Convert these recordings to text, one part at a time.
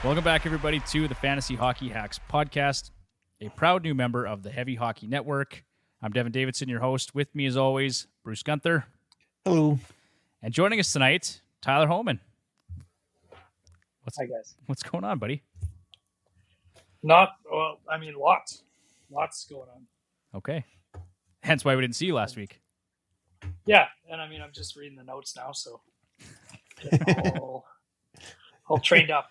Welcome back, everybody, to the Fantasy Hockey Hacks podcast, a proud new member of the Heavy Hockey Network. I'm Devon Davidson, your host. With me, as always, Bruce Gunther. Hello. And joining us tonight, Tyler Holman. Hi, guys. What's going on, buddy? Lots going on. Okay. Hence why we didn't see you last week. Yeah, and I'm just reading the notes now, so all trained up.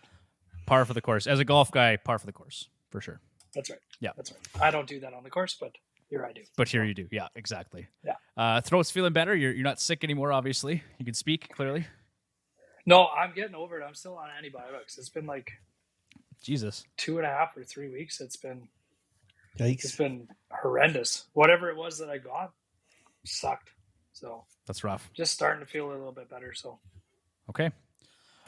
Par for the course. As a golf guy, par for the course, for sure. That's right. Yeah. That's right. I don't do that on the course, but here I do. But here you do. Yeah, exactly. Yeah. Throat's feeling better. You're not sick anymore, obviously. You can speak clearly. No, I'm getting over it. I'm still on antibiotics. It's been like Jesus. 2.5 or 3 weeks. It's been horrendous. Whatever it was that I got sucked. So That's rough. just starting to feel a little bit better. So Okay.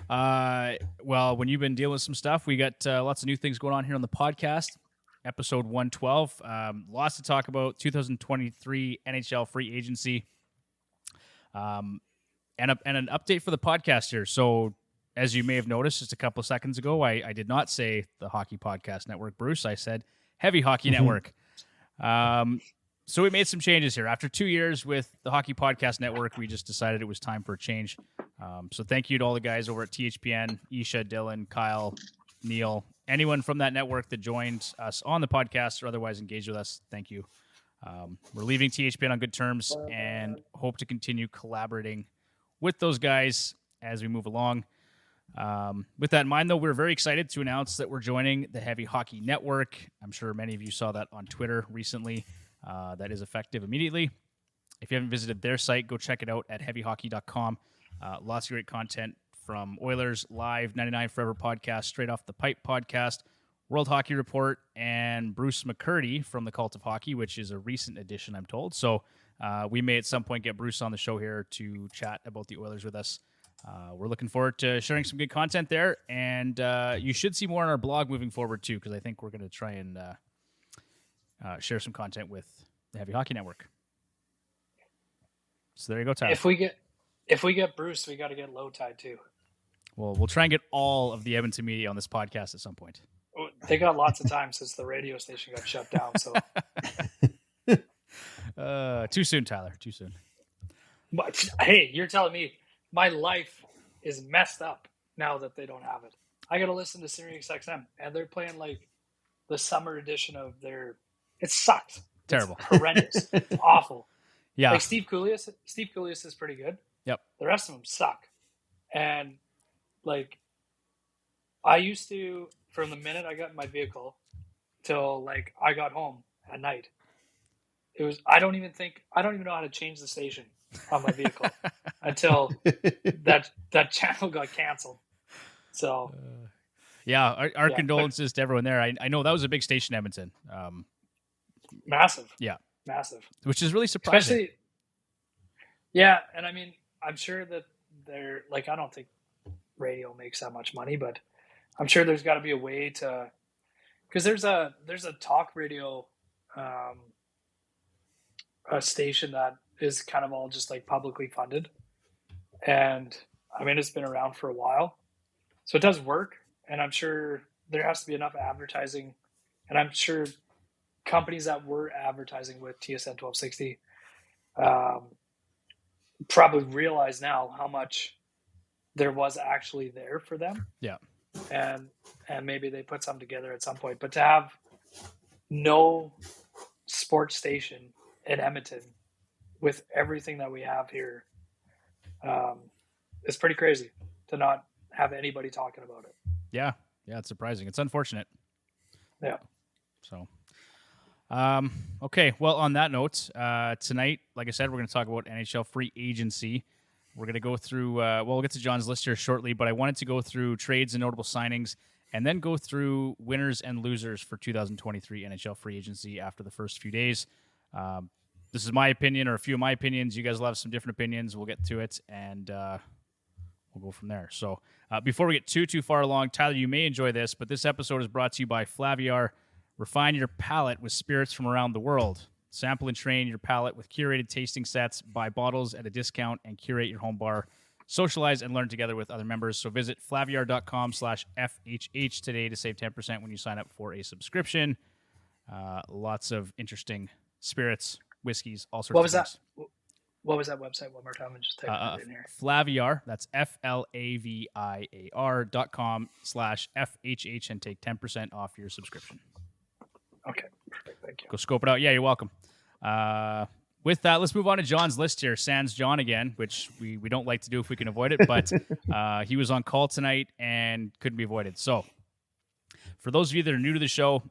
Well, when you've been dealing with some stuff, we got lots of new things going on here on the podcast. Episode 112. Lots to talk about. 2023 NHL Free Agency. And an update for the podcast here. So, as you may have noticed just a couple of seconds ago, I did not say the Hockey Podcast Network, Bruce. I said Heavy Hockey Network. So we made some changes here. After 2 years with the Hockey Podcast Network, we just decided it was time for a change. So thank you to all the guys over at THPN, Isha, Dylan, Kyle, Neil, anyone from that network that joined us on the podcast or otherwise engaged with us. Thank you. We're leaving THPN on good terms and hope to continue collaborating with those guys as we move along. With that in mind, though, we're very excited to announce that we're joining the Heavy Hockey Network. I'm sure many of you saw that on Twitter recently. That is effective immediately. If you haven't visited their site, go check it out at heavyhockey.com. Lots of great content from Oilers Live, 99 Forever podcast, Straight Off the Pipe podcast, World Hockey Report, and Bruce McCurdy from the Cult of Hockey, which is a recent addition, I'm told. So we may at some point get Bruce on the show here to chat about the Oilers with us. We're looking forward to sharing some good content there, and you should see more on our blog moving forward too, because I think we're going to try and share some content with the Heavy Hockey Network. So there you go, Tyler. If we get Bruce, we got to get Low Tide too. Well, we'll try and get all of the Edmonton media on this podcast at some point. They got lots of time since the radio station got shut down. So too soon, Tyler. Too soon. But, hey, you're telling me my life is messed up now that they don't have it. I got to listen to Sirius XM, and they're playing like the summer edition of their. It sucks. Terrible. It's horrendous. It's awful. Yeah. Like Steve Koulias is pretty good. Yep. The rest of them suck. And like I used to, from the minute I got in my vehicle till like I got home at night, it was I don't even know how to change the station on my vehicle until that channel got canceled. So yeah, our condolences to everyone there. I know that was a big station in Edmonton. Massive. Yeah. Massive. Which is really surprising. Especially, yeah, and I mean, I'm sure that they're like, I don't think radio makes that much money, but I'm sure there's got to be a way to, because there's a talk radio a station that is kind of all just like publicly funded, and I mean it's been around for a while, so it does work, and I'm sure there has to be enough advertising, and I'm sure companies that were advertising with TSN 1260 probably realize now how much there was actually there for them. Yeah. And maybe they put something together at some point. But to have no sports station in Edmonton with everything that we have here, it's pretty crazy to not have anybody talking about it. Yeah. Yeah, it's surprising. It's unfortunate. Yeah. So okay, well, on that note, tonight, like I said, we're going to talk about NHL Free Agency. We're going to go through, we'll get to John's list here shortly, but I wanted to go through trades and notable signings and then go through winners and losers for 2023 NHL Free Agency after the first few days. This is my opinion or a few of my opinions. You guys will have some different opinions. We'll get to it, and we'll go from there. So before we get too far along, Tyler, you may enjoy this, but this episode is brought to you by Flavor. Refine your palate with spirits from around the world. Sample and train your palate with curated tasting sets. Buy bottles at a discount and curate your home bar socialize, and learn together with other members. So visit flaviar.com/FHH today to save 10% when you sign up for a subscription. Lots of interesting spirits, whiskeys, all sorts What of was things. that? What was that website? One more time and just type it in here. Flaviar, that's FLAVIAR.com/FHH and take 10% off your subscription. Okay, perfect. Thank you. Go scope it out. Yeah, you're welcome. With that, let's move on to John's list here. Sans John again, which we don't like to do if we can avoid it, but he was on call tonight and couldn't be avoided. So for those of you that are new to the show,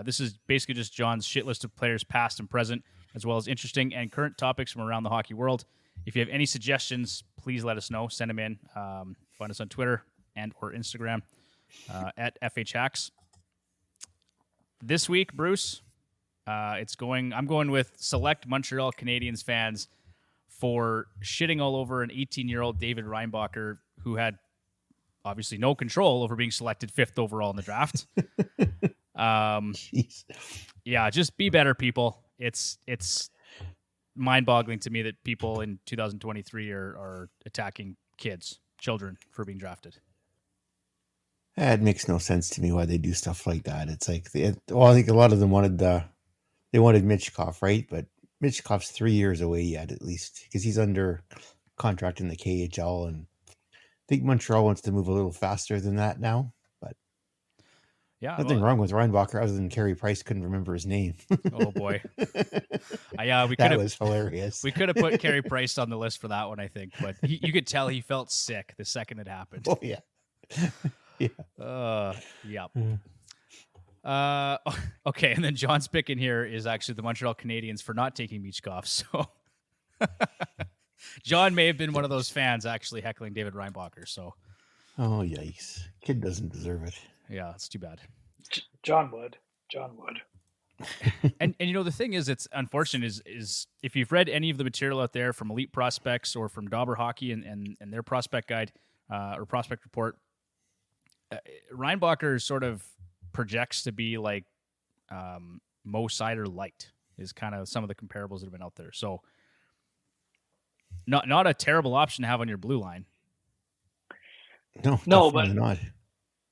this is basically just John's shit list of players past and present, as well as interesting and current topics from around the hockey world. If you have any suggestions, please let us know. Send them in. Find us on Twitter and or Instagram at FHHacks. This week, Bruce, I'm going with select Montreal Canadiens fans for shitting all over an 18-year-old David Reinbacher who had obviously no control over being selected 5th overall in the draft. Yeah, just be better, people. It's mind-boggling to me that people in 2023 are attacking children for being drafted. It makes no sense to me why they do stuff like that. It's like, I think a lot of them wanted Michkov, right? But Michkov's 3 years away yet, at least, because he's under contract in the KHL, and I think Montreal wants to move a little faster than that now. But yeah, nothing wrong with Reinbacher other than Carey Price couldn't remember his name. Oh boy, that was hilarious. We could have put Carey Price on the list for that one, I think, but you could tell he felt sick the second it happened. Oh yeah. Yeah. Yep. Okay, and then John's pick in here is actually the Montreal Canadiens for not taking Michkov. So John may have been one of those fans actually heckling David Reinbacher. So, oh yikes, kid doesn't deserve it. Yeah, it's too bad. John would. and the thing is, it's unfortunate is if you've read any of the material out there from Elite Prospects or from Dauber Hockey and their prospect guide or prospect report, Reinbacher sort of projects to be like Mo Seider light is kind of some of the comparables that have been out there. So not a terrible option to have on your blue line. No, but not.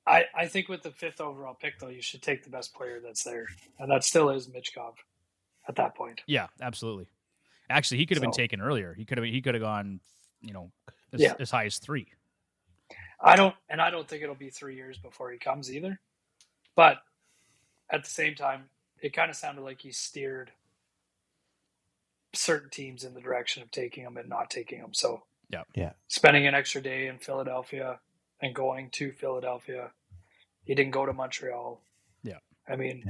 I think with the 5th overall pick, though, you should take the best player that's there, and that still is Michkov at that point. Yeah, absolutely. Actually, he could have been taken earlier. He could have gone, as high as 3. I don't think it'll be 3 years before he comes either. But at the same time, it kind of sounded like he steered certain teams in the direction of taking him and not taking him. So yeah, spending an extra day in Philadelphia and going to Philadelphia, he didn't go to Montreal. Yeah, I mean,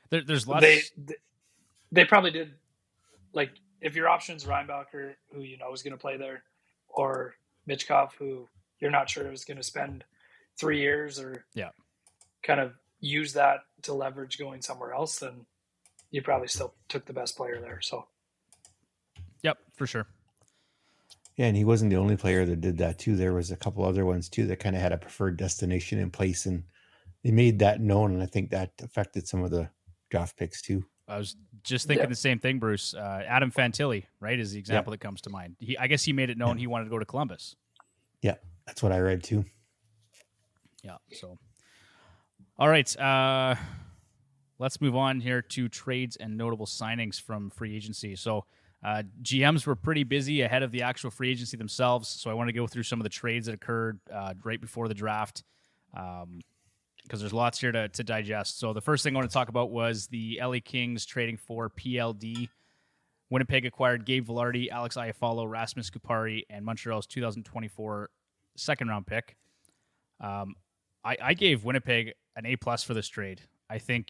there's lots. They probably did. Like, if your option's Reinbacher, who is going to play there, or Michkov, who you're not sure is going to spend 3 years, or kind of use that to leverage going somewhere else, then you probably still took the best player there. So, yep, for sure. Yeah, and he wasn't the only player that did that too. There was a couple other ones too that kind of had a preferred destination in place, and they made that known. And I think that affected some of the draft picks too. I was just thinking the same thing, Bruce. Adam Fantilli, right, is the example that comes to mind. I guess he made it known he wanted to go to Columbus. Yeah, that's what I read too. Yeah. So, all right. Let's move on here to trades and notable signings from free agency. So, GMs were pretty busy ahead of the actual free agency themselves. So I want to go through some of the trades that occurred right before the draft because there's lots here to digest. So the first thing I want to talk about was the LA Kings trading for PLD. Winnipeg acquired Gabe Vilardi, Alex Iafallo, Rasmus Kupari, and Montreal's 2024 second-round pick. I gave Winnipeg an A+ for this trade. I think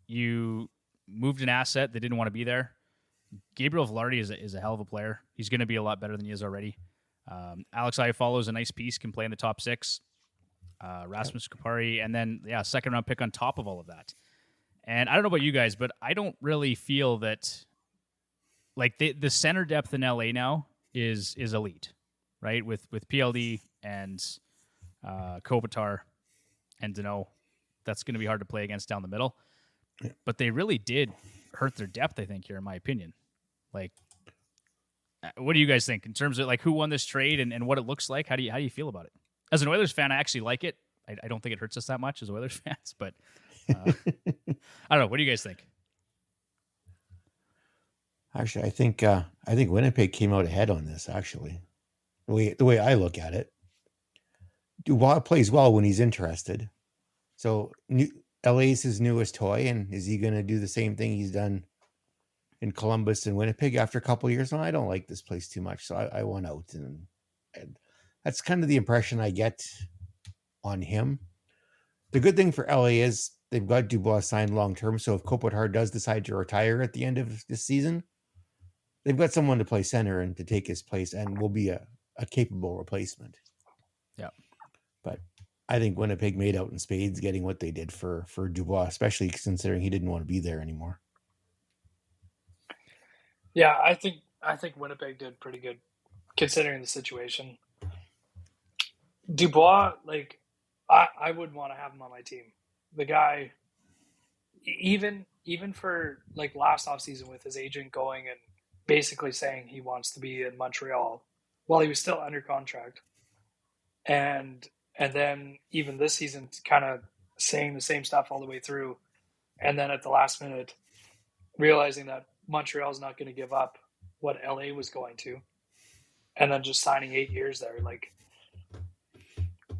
you moved an asset that didn't want to be there. Gabriel Vilardi is a hell of a player. He's going to be a lot better than he is already. Alex Iafallo is a nice piece, can play in the top 6. Rasmus Kupari, and then, second-round pick on top of all of that. And I don't know about you guys, but I don't really feel that, like, the center depth in LA now is elite, right? With PLD and Kopitar and Danault, that's going to be hard to play against down the middle. Yeah. But they really did hurt their depth, I think, here, in my opinion. Like, What do you guys think in terms of like who won this trade and what it looks like? How do you feel about it? As an Oilers fan, I actually like it. I don't think it hurts us that much as Oilers fans, but I don't know. What do you guys think? Actually, I think Winnipeg came out ahead on this. Actually, the way I look at it, Dubois plays well when he's interested. So LA's his newest toy, and is he going to do the same thing he's done in Columbus and Winnipeg after a couple of years? No, I don't like this place too much, so I want out, and that's kind of the impression I get on him. The good thing for LA is they've got Dubois signed long term, so if Kopitar does decide to retire at the end of this season, they've got someone to play center and to take his place, and will be a capable replacement. Yeah, but I think Winnipeg made out in spades getting what they did for Dubois, especially considering he didn't want to be there anymore. Yeah, I think Winnipeg did pretty good considering the situation. Dubois, like, I would want to have him on my team. The guy, even for like last offseason with his agent going and basically saying he wants to be in Montreal while he was still under contract, and then even this season kind of saying the same stuff all the way through, and then at the last minute realizing that Montreal's not going to give up what LA was going to, and then just signing 8 years there. Like,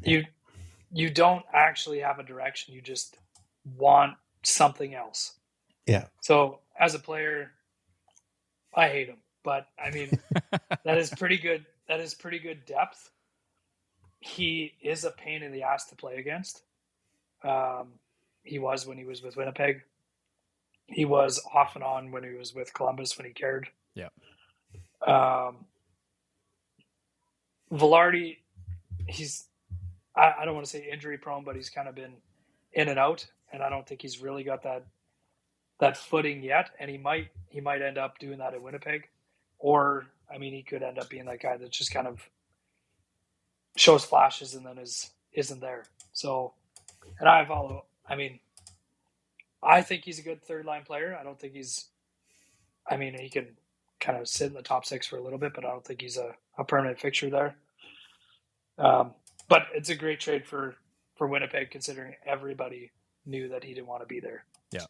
you don't actually have a direction. You just want something else. Yeah. So as a player, I hate him, but I mean, that is pretty good. That is pretty good depth. He is a pain in the ass to play against. He was when he was with Winnipeg. He was off and on when he was with Columbus when he cared. Yeah. Velarde, I don't want to say injury prone, but he's kind of been in and out, and I don't think he's really got that footing yet. And he might end up doing that in Winnipeg, or I mean, he could end up being that guy that just kind of shows flashes and then isn't there. So, and I think he's a good third line player. I don't think he can kind of sit in the top six for a little bit, but I don't think he's a permanent fixture there. But it's a great trade for Winnipeg, considering everybody knew that he didn't want to be there. Yeah.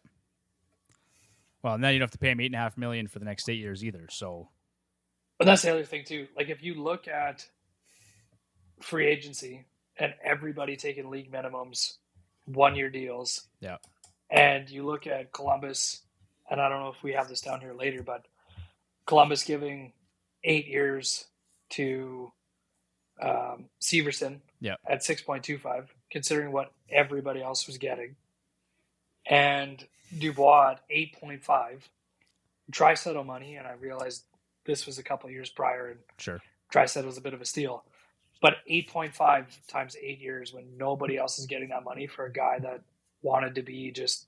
Well, now you don't have to pay him $8.5 million for the next 8 years either. So, but that's the other thing too. Like, if you look at free agency and everybody taking league minimums, 1-year deals. Yeah. And you look at Columbus, and I don't know if we have this down here later, but Columbus giving 8 years to Severson at 6.25, considering what everybody else was getting, and Dubois at 8.5. Draisaitl money, and I realized this was a couple of years prior, and sure, Draisaitl was a bit of a steal, but 8.5 times 8 years when nobody else is getting that money for a guy that wanted to be just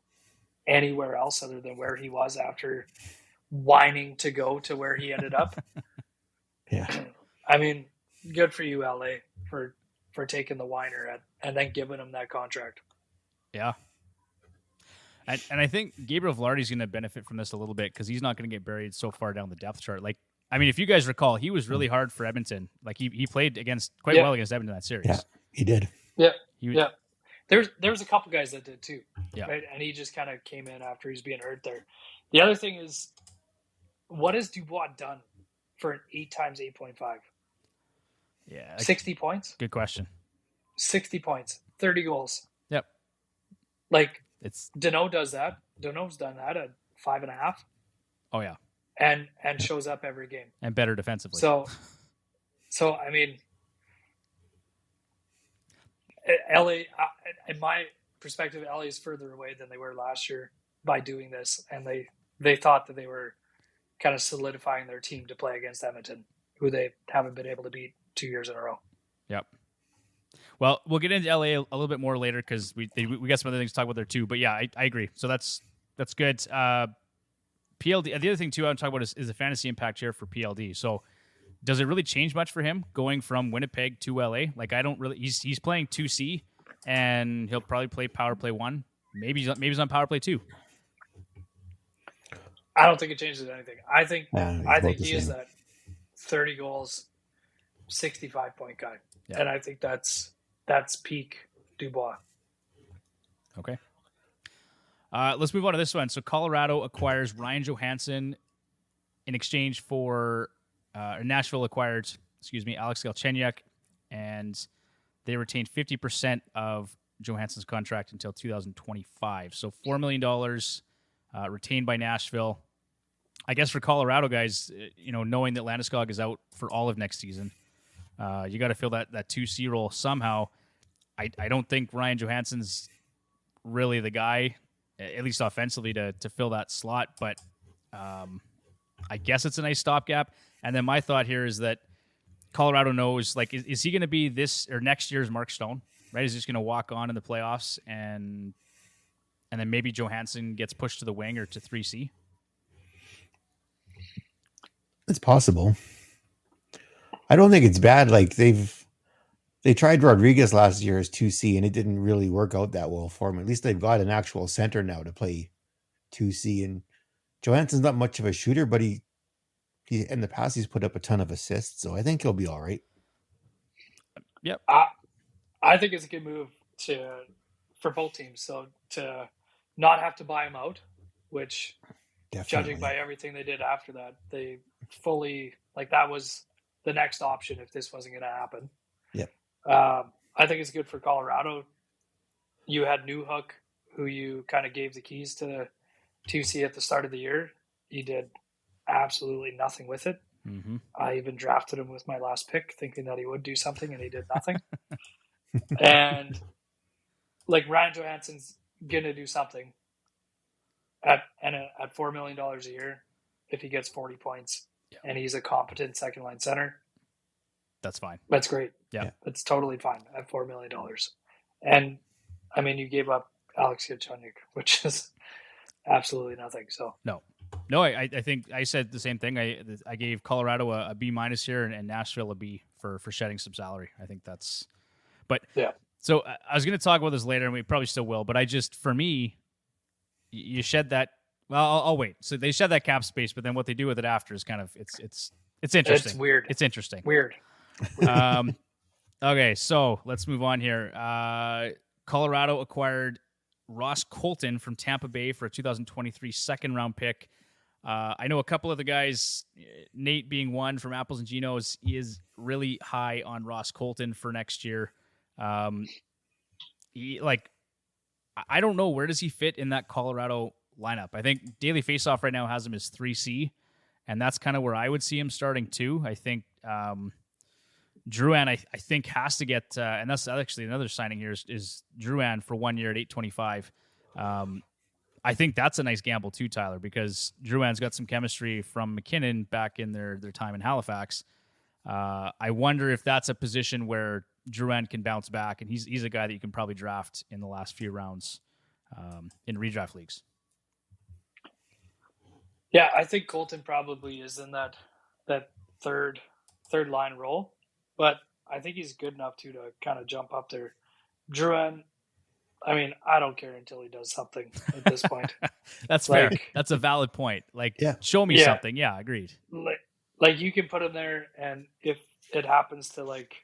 anywhere else other than where he was after whining to go to where he ended up. Yeah. I mean, good for you, LA, for taking the whiner and then giving him that contract. Yeah. And I think Gabriel Velarde is going to benefit from this a little bit because he's not going to get buried so far down the depth chart. Like, I mean, if you guys recall, he was really hard for Edmonton. Like, he played quite well against Edmonton in that series. Yeah, he did. Yeah. There was a couple guys that did too. Yeah. Right. And he just kind of came in after he was being hurt there. The other thing is, what has Dubois done for an 8 times 8.5? Yeah. 60 points? Good question. 60 points, 30 goals. Yep. Like, Danault does that. Danault's done that at 5.5. Oh yeah. And shows up every game. And better defensively. So I mean, LA, in my perspective, LA is further away than they were last year by doing this, and they thought that they were kind of solidifying their team to play against Edmonton, who they haven't been able to beat 2 years in a row. Yep. Well, we'll get into LA a little bit more later because we got some other things to talk about there too. But yeah, I agree. So that's good. PLD. The other thing too I want to talk about is the fantasy impact here for PLD. So does it really change much for him going from Winnipeg to LA? Like, I don't really. He's playing 2C, and he'll probably play power play 1. Maybe he's on power play 2. I don't think it changes anything. I think he is that 30 goals, 65-point guy. Yeah. And I think that's peak Dubois. Okay. Let's move on to this one. So Colorado acquires Ryan Johansson in exchange for Nashville acquired, Alex Galchenyuk, and they retained 50% of Johansson's contract until 2025. So $4 million retained by Nashville. I guess for Colorado guys, knowing that Landeskog is out for all of next season, you got to fill that 2C role somehow. I don't think Ryan Johansson's really the guy, at least offensively, to fill that slot, but I guess it's a nice stopgap. And then my thought here is that Colorado knows, like, is he going to be this or next year's Mark Stone, right? Is he just going to walk on in the playoffs and then maybe Johansson gets pushed to the wing or to 3C? It's possible. I don't think it's bad. Like they tried Rodriguez last year as 2C and it didn't really work out that well for him. At least they've got an actual center now to play 2C. And Johansson's not much of a shooter, but he in the past he's put up a ton of assists, so I think he'll be all right. Yep. I think it's a good move for both teams. So to not have to buy him out, which Definitely. judging by everything they did after that, they fully, like, that was the next option if this wasn't going to happen. Yep. I think it's good for Colorado. You had Newhook, who you kind of gave the keys to 2C at the start of the year. He did absolutely nothing with it. Mm-hmm. I even drafted him with my last pick, thinking that he would do something, and he did nothing. And like Ryan Johansson's gonna do something at $4 million a year if he gets 40 points and he's a competent second line center. That's fine. That's great. Yeah, that's totally fine at $4 million. And I mean, you gave up Alex Galchenyuk, which is absolutely nothing. So no, I think I said the same thing. I gave Colorado a B- here and Nashville a B for shedding some salary. I think that's, but yeah. So I was going to talk about this later, and we probably still will. But for me, you shed that. Well, I'll wait. So they shed that cap space, but then what they do with it after is kind of it's interesting. It's weird. It's interesting. Weird. Okay, so let's move on here. Colorado acquired Ross Colton from Tampa Bay for a 2023 second-round pick. I know a couple of the guys, Nate being one from Apples and Ginos, is really high on Ross Colton for next year. I don't know, where does he fit in that Colorado lineup? I think Daily Faceoff right now has him as 3C, and that's kind of where I would see him starting too. I think Drouin, I think, has to get, and that's actually another signing here is Drouin for 1 year at $825. I think that's a nice gamble too, Tyler, because Drouin's got some chemistry from McKinnon back in their time in Halifax. I wonder if that's a position where Drouin can bounce back, and he's a guy that you can probably draft in the last few rounds in redraft leagues. Yeah, I think Colton probably is in that third line role, but I think he's good enough to kind of jump up there. Drouin, I mean, I don't care until he does something at this point. That's fair. That's a valid point. Show me something. Yeah, agreed. Like you can put him there, and if it happens to, like,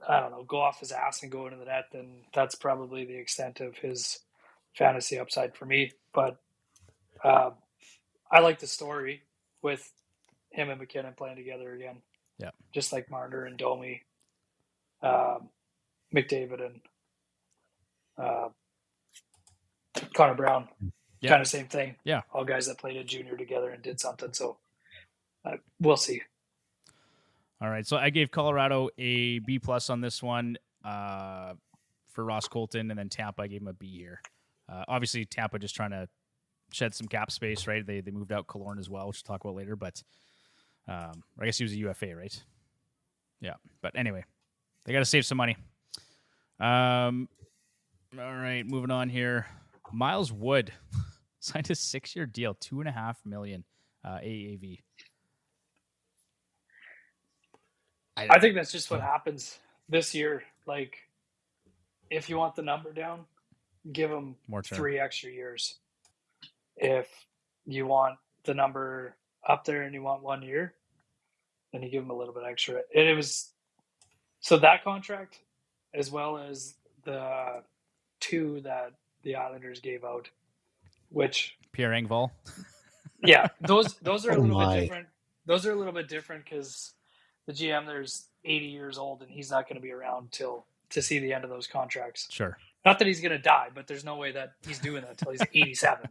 I don't know, go off his ass and go into the net, then that's probably the extent of his fantasy upside for me. But I like the story with him and McKinnon playing together again. Yeah. Just like Marner and Domi, McDavid and Connor Brown. Yeah. Kind of same thing. Yeah. All guys that played a junior together and did something. So we'll see. All right. So I gave Colorado a B+ on this one for Ross Colton, and then Tampa, I gave him a B here. Obviously, Tampa just trying to shed some cap space, right? They moved out Killorn as well, which we'll talk about later. But I guess he was a UFA, right? Yeah. But anyway, they got to save some money. All right, moving on here. Miles Wood signed a 6-year deal, $2.5 million AAV. I think that's just what happens this year. Like, if you want the number down, give him 3 extra years. If you want the number up there and you want 1 year, and you give him a little bit extra. And it was so that contract, as well as the 2 that the Islanders gave out, which Pierre Engvall. yeah, those are a Oh little bit my. different. Those are a little bit different because the GM there's 80 years old and he's not going to be around to see the end of those contracts. Sure. Not that he's going to die, but there's no way that he's doing that until he's 87.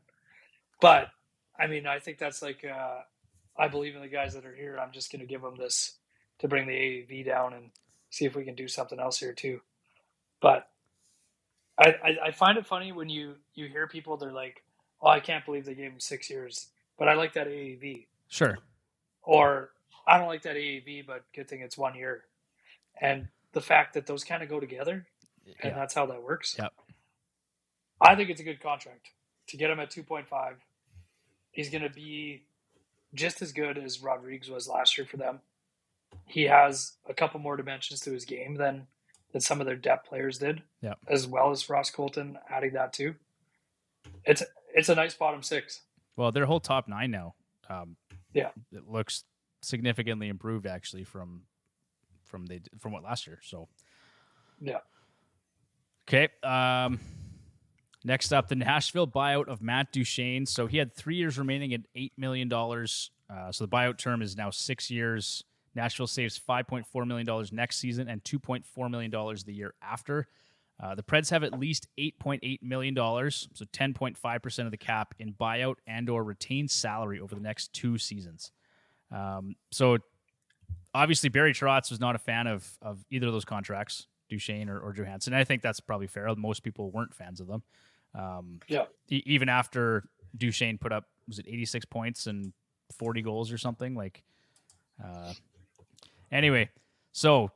But I mean, I think that's like I believe in the guys that are here. I'm just going to give them this to bring the AAV down and see if we can do something else here too. But I find it funny when you hear people, they're like, "Oh, I can't believe they gave him 6 years," but I like that AAV. Sure. Or I don't like that AAV, but good thing it's 1 year. And the fact that those kind of go together, and that's how that works. Yep. I think it's a good contract to get him at 2.5. He's going to be just as good as Rodriguez was last year for them. He has a couple more dimensions to his game than some of their depth players did. Yep. As well as Ross Colton adding that too. It's a nice bottom 6. Well, their whole top 9 now. Yeah. It looks significantly improved actually from what last year. So yeah. Okay. Next up, the Nashville buyout of Matt Duchene. So he had 3 years remaining at $8 million. So the buyout term is now 6 years. Nashville saves $5.4 million next season and $2.4 million the year after. The Preds have at least $8.8 million, so 10.5% of the cap in buyout and or retained salary over the next 2 seasons. So obviously Barry Trotz was not a fan of either of those contracts, Duchene or Johansson. I think that's probably fair. Most people weren't fans of them. Even after Duchene put up, was it 86 points and 40 goals or something? Anyway, so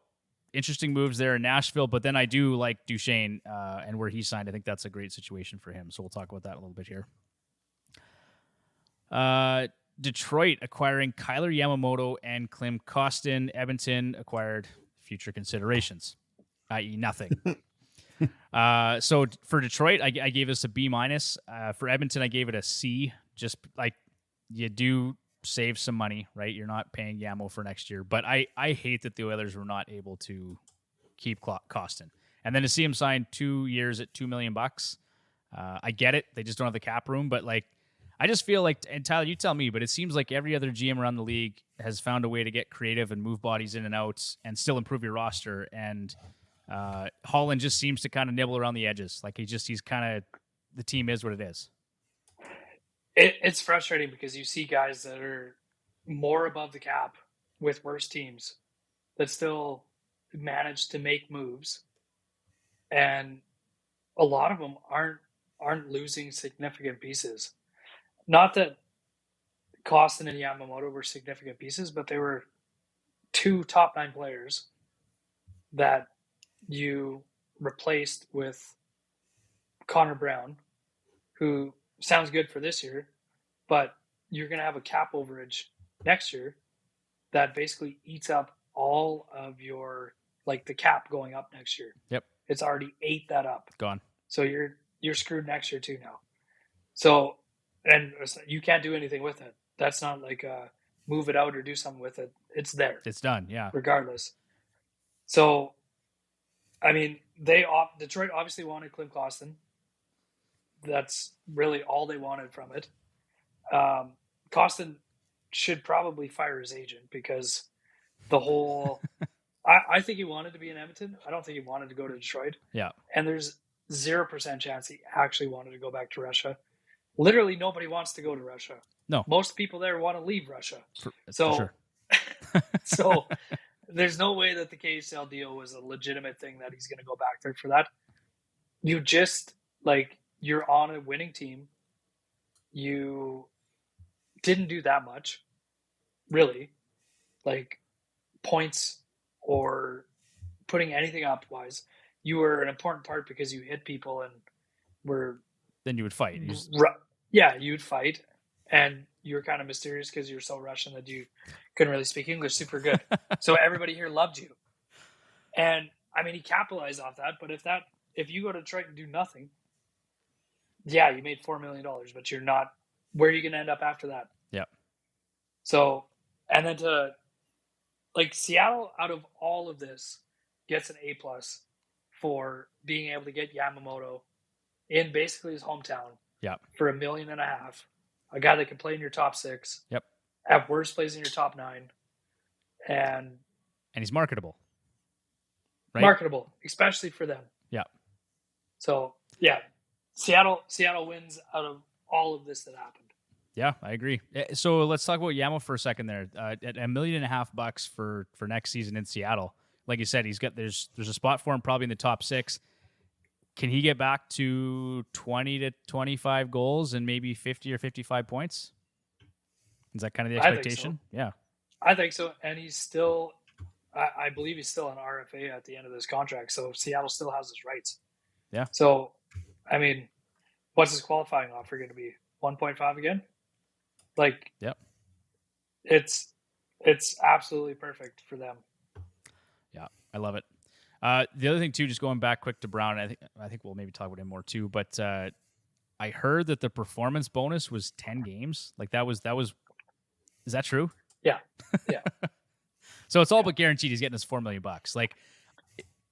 interesting moves there in Nashville, but then I do like Duchene and where he signed. I think that's a great situation for him. So we'll talk about that a little bit here. Detroit acquiring Kyler Yamamoto and Klim Kostin. Edmonton acquired future considerations, i.e. nothing. So for Detroit, I gave this a B-. For Edmonton, I gave it a C. Just like you do save some money, right? You're not paying Yamo for next year. But I hate that the Oilers were not able to keep Kostin. And then to see him sign 2 years at $2 million, I get it. They just don't have the cap room. But I just feel like, and Tyler, you tell me, but it seems like every other GM around the league has found a way to get creative and move bodies in and out and still improve your roster. And Holland just seems to kind of nibble around the edges. He's kind of, the team is what it is. It's frustrating because you see guys that are more above the cap with worse teams that still manage to make moves, and a lot of them aren't losing significant pieces. Not that Kostin and Yamamoto were significant pieces, but they were 2 top 9 players that you replaced with Connor Brown, who sounds good for this year, but you're going to have a cap overage next year that basically eats up all of your, the cap going up next year. Yep. It's already ate that up. Gone. So you're screwed next year too now. So, and you can't do anything with it. That's not move it out or do something with it. It's there. It's done. Yeah. Regardless. So, I mean, Detroit obviously wanted Klim Kostin. That's really all they wanted from it. Kostin should probably fire his agent because the whole I think he wanted to be in Edmonton. I don't think he wanted to go to Detroit. Yeah. And there's 0% chance he actually wanted to go back to Russia. Literally nobody wants to go to Russia. No. Most people there want to leave Russia. For sure. So there's no way that the KHL deal was a legitimate thing that he's going to go back there for that. You just, you're on a winning team. You didn't do that much, really. Points or putting anything up wise. You were an important part because you hit people and were... Then you would fight. Yeah, you'd fight. And you were kind of mysterious because you were so Russian that you couldn't really speak English super good. So everybody here loved you. And, I mean, he capitalized off that. But if you go to Detroit and do nothing, yeah, you made $4 million, but you're not... Where are you going to end up after that? Yeah. So, and then to like Seattle, out of all of this, gets an A+ for being able to get Yamamoto in basically his hometown Yeah. for $1.5 million, a guy that can play in your top 6. Yep. At worst plays in your top 9, and he's marketable. Right? Marketable, especially for them. Yeah. So yeah, Seattle wins out of all of this that happened. Yeah, I agree. So let's talk about Yamo for a second there. At $1.5 million for next season in Seattle, like you said, there's a spot for him probably in the top 6. Can he get back to 20 to 25 goals and maybe 50 or 55 points? Is that kind of the expectation? I think so. Yeah, I think so. And he's still, I believe he's still an RFA at the end of this contract. So Seattle still has his rights. Yeah. So, I mean, what's his qualifying offer going to be? 1.5 again? Like, yep. It's absolutely perfect for them. Yeah, I love it. The other thing too, just going back quick to Brown, I think we'll maybe talk about him more too. But I heard that the performance bonus was 10 games. Like that was. Is that true? Yeah. So it's all but guaranteed he's getting his $4 million. Like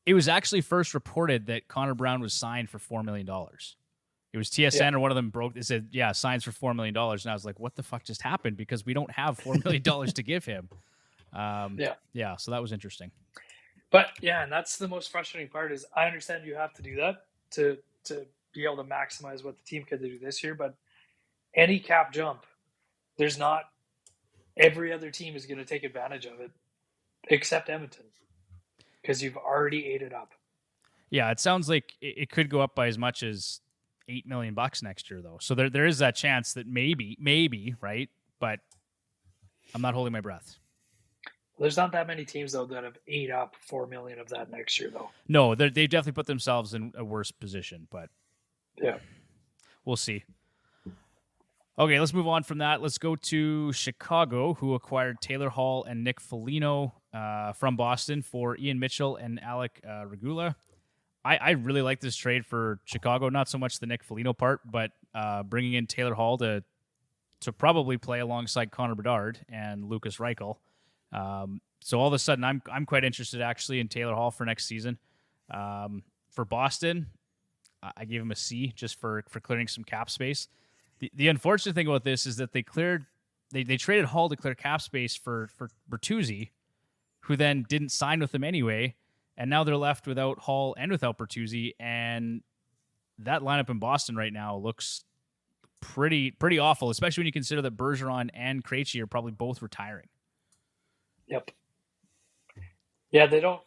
it was actually first reported that Connor Brown was signed for $4 million. It was TSN or one of them broke. They said, "Yeah, signs for $4 million." And I was like, "What the fuck just happened?" Because we don't have $4 million to give him. Yeah. So that was interesting. But yeah, and that's the most frustrating part is I understand you have to do that to be able to maximize what the team could do this year. But any cap jump, there's not every other team is going to take advantage of it except Edmonton because you've already ate it up. Yeah, it sounds like it could go up by as much as $8 million next year, though. So there is that chance that maybe, right? But I'm not holding my breath. There's not that many teams, though, that have ate up $4 million of that next year, though. No, they've definitely put themselves in a worse position, but yeah, we'll see. Okay, let's move on from that. Let's go to Chicago, who acquired Taylor Hall and Nick Foligno from Boston for Ian Mitchell and Alec Regula. I really like this trade for Chicago, not so much the Nick Foligno part, but bringing in Taylor Hall to probably play alongside Connor Bedard and Lucas Reichel. So all of a sudden, I'm quite interested actually in Taylor Hall for next season. For Boston, I gave him a C just for clearing some cap space. The unfortunate thing about this is that they traded Hall to clear cap space for Bertuzzi, who then didn't sign with them anyway, and now they're left without Hall and without Bertuzzi, and that lineup in Boston right now looks pretty awful, especially when you consider that Bergeron and Krejci are probably both retiring. Yep. Yeah, they don't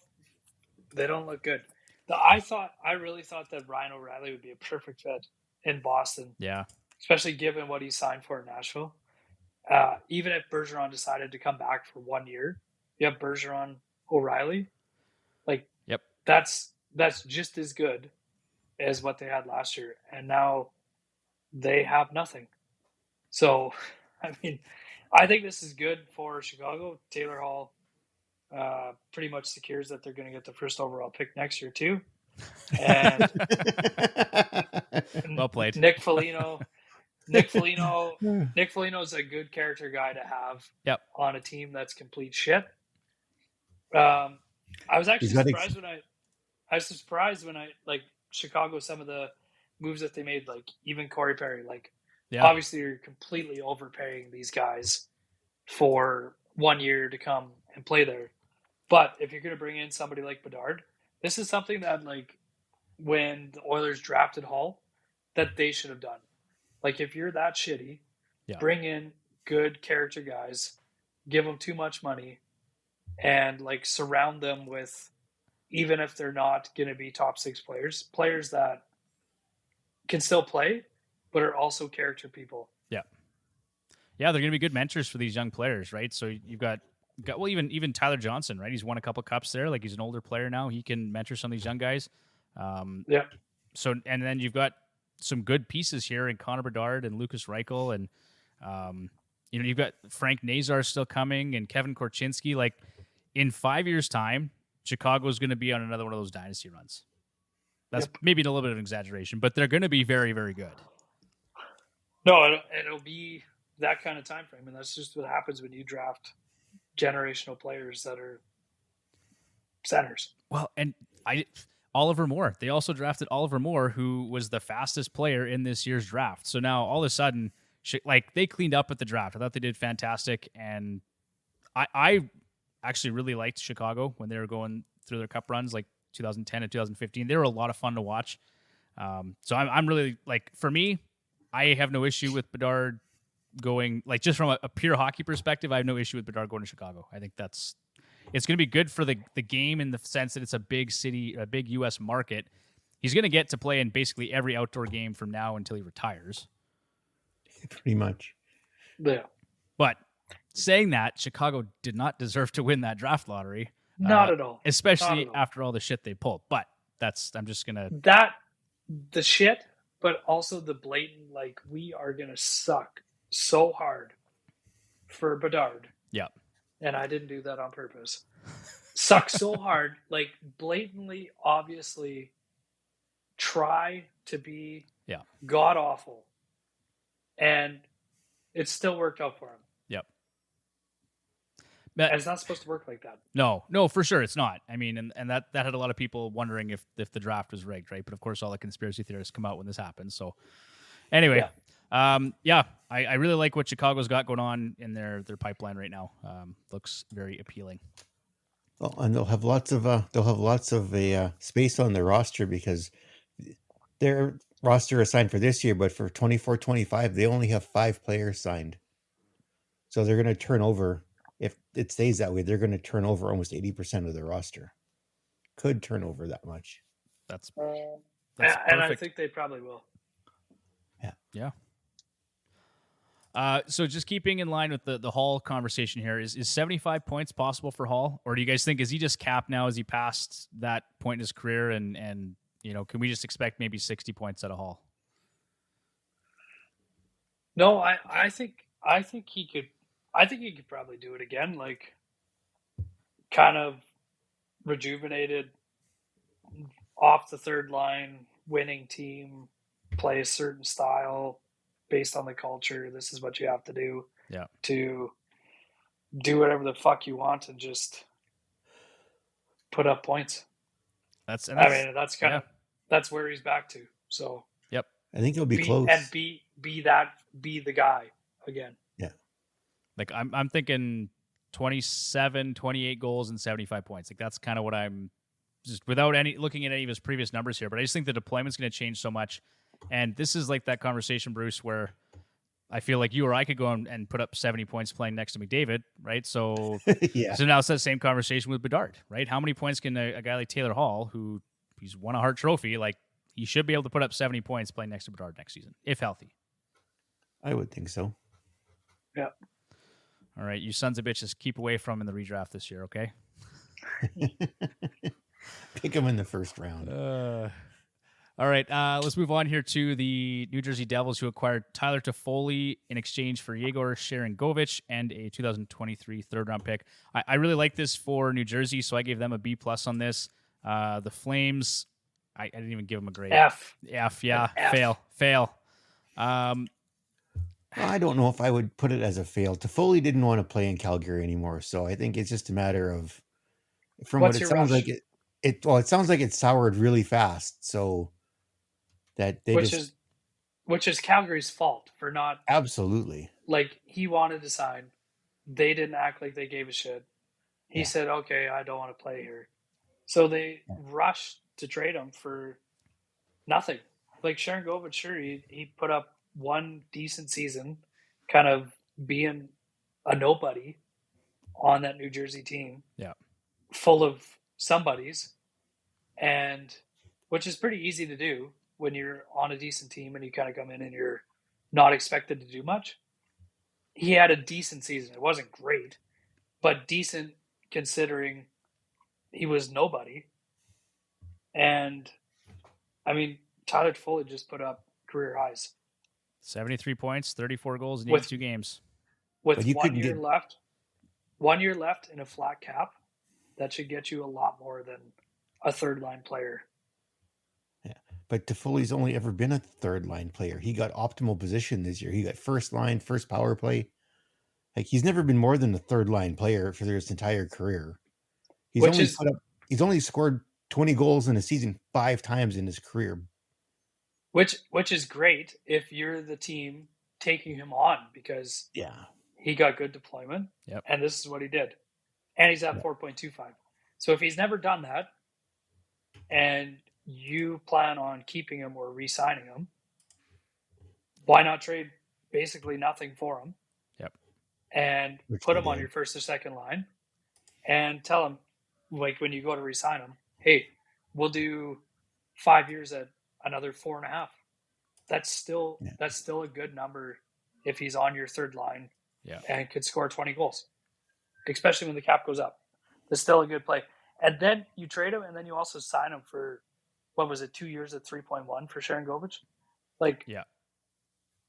look good. I really thought that Ryan O'Reilly would be a perfect fit in Boston. Yeah. Especially given what he signed for in Nashville. Even if Bergeron decided to come back for 1 year, you have Bergeron, O'Reilly. Like, yep. That's just as good as what they had last year. And now they have nothing. So, I mean, I think this is good for Chicago. Taylor Hall pretty much secures that they're going to get the first overall pick next year too. And well played. Nick Foligno is a good character guy to have on a team that's complete shit. I was actually surprised when I like Chicago, some of the moves that they made, like even Corey Perry, obviously you're completely overpaying these guys for 1 year to come and play there. But if you're going to bring in somebody like Bedard, this is something that like when the Oilers drafted Hall, that they should have done. Like, if you're that shitty, bring in good character guys, give them too much money, and, like, surround them with, even if they're not going to be top 6 players that can still play, but are also character people. Yeah. Yeah, they're going to be good mentors for these young players, right? So you've got well, even Tyler Johnson, right? He's won a couple cups there. Like, he's an older player now. He can mentor some of these young guys. So, and then you've got some good pieces here in Connor Bedard and Lucas Reichel, and you've got Frank Nazar still coming and Kevin Korchinski. Like, in 5 years' time, Chicago is going to be on another one of those dynasty runs. That's maybe a little bit of an exaggeration, but they're going to be very, very good. No, it'll be that kind of time frame, and that's just what happens when you draft generational players that are centers. Well, and Oliver Moore. They also drafted Oliver Moore, who was the fastest player in this year's draft. So now all of a sudden, they cleaned up at the draft. I thought they did fantastic, and I actually really liked Chicago when they were going through their cup runs, like 2010 and 2015. They were a lot of fun to watch. So I'm really, like, for me, I have no issue with Bedard going, like, just from a pure hockey perspective. I have no issue with Bedard going to Chicago. I think it's going to be good for the game in the sense that it's a big city, a big U.S. market. He's going to get to play in basically every outdoor game from now until he retires. Pretty much. Yeah. But saying that, Chicago did not deserve to win that draft lottery. Not at all. Especially Not at all. after all the shit they pulled. But I'm just going to... The shit, but also the blatant, like, we are going to suck so hard for Bedard. Yeah. And I didn't do that on purpose. Suck so hard, like, blatantly, obviously, try to be god awful. And it still worked out for him. Yep. And it's not supposed to work like that. No, for sure it's not. I mean, and that had a lot of people wondering if the draft was rigged, right? But of course, all the conspiracy theorists come out when this happens. So anyway, I really like what Chicago's got going on in their pipeline right now. Looks very appealing. Well, and they'll have lots of space on their roster because their roster is signed for this year, but for 24-25, they only have 5 players signed. So they're going to turn over. If it stays that way, they're going to turn over almost 80% of their roster. Could turn over that much. That's and I think they probably will. Yeah. So just keeping in line with the Hall conversation here, is 75 points possible for Hall? Or do you guys think, is he just capped now as he passed that point in his career and you know, can we just expect maybe 60 points out of Hall? No, I think he could probably do it again, like kind of rejuvenated off the third line, winning team, play a certain style based on the culture. This is what you have to do to do whatever the fuck you want and just put up points. That's kind of that's where he's back to. So yep, I think he'll be close and be the guy again. Yeah, like I'm thinking 27, 28 goals and 75 points. Like that's kind of what I'm just without looking at any of his previous numbers here. But I just think the deployment's going to change so much. And this is like that conversation, Bruce, where I feel like you or I could go and put up 70 points playing next to McDavid, right? So, So now it's that same conversation with Bedard, right? How many points can a guy like Taylor Hall, who he's won a Hart Trophy, like he should be able to put up 70 points playing next to Bedard next season, if healthy? I would think so. Yeah. All right, you sons of bitches, keep away from him in the redraft this year, okay? Pick him in the first round. All right, let's move on here to the New Jersey Devils, who acquired Tyler Toffoli in exchange for Yegor Sharangovich and a 2023 third-round pick. I really like this for New Jersey, so I gave them a B+ on this. The Flames, I didn't even give them a grade. F, yeah. F. Fail. I don't know if I would put it as a fail. Toffoli didn't want to play in Calgary anymore, so I think it's just a matter of, from what it sounds like, it sounds like it soured really fast. So that which is Calgary's fault for not absolutely, like, he wanted to sign, they didn't act like they gave a shit. He said, "Okay, I don't want to play here," so they rushed to trade him for nothing. Like Sharangovich, sure, he put up one decent season, kind of being a nobody on that New Jersey team, full of somebodies, and which is pretty easy to do when you're on a decent team and you kind of come in and you're not expected to do much. He had a decent season. It wasn't great, but decent considering he was nobody. And I mean, Tyler Toffoli just put up career highs. 73 points, 34 goals in 82 games. With 1 year left, 1 year left in a flat cap, that should get you a lot more than a third line player. Yeah, but Toffoli's only ever been a third line player. He got optimal position this year. He got first line, first power play. Like he's never been more than a third line player for his entire career. He's which only is he's only scored 20 goals in a season 5 times in his career. which is great if you're the team taking him on because Yeah. he got good deployment. Yep. And this is what he did. And he's at Yeah. 4.25. So if he's never done that and you plan on keeping him or re-signing him, why not trade basically nothing for him? Yep. And Which put they him on did. your first or second line and tell him, like when you go to re-sign him, hey, we'll do 5 years at another 4.5. That's still a good number if he's on your third line and could score 20 goals, especially when the cap goes up. That's still a good play. And then you trade him, and then you also sign him for, what was it, 2 years at 3.1 for Sharon Govich? Like,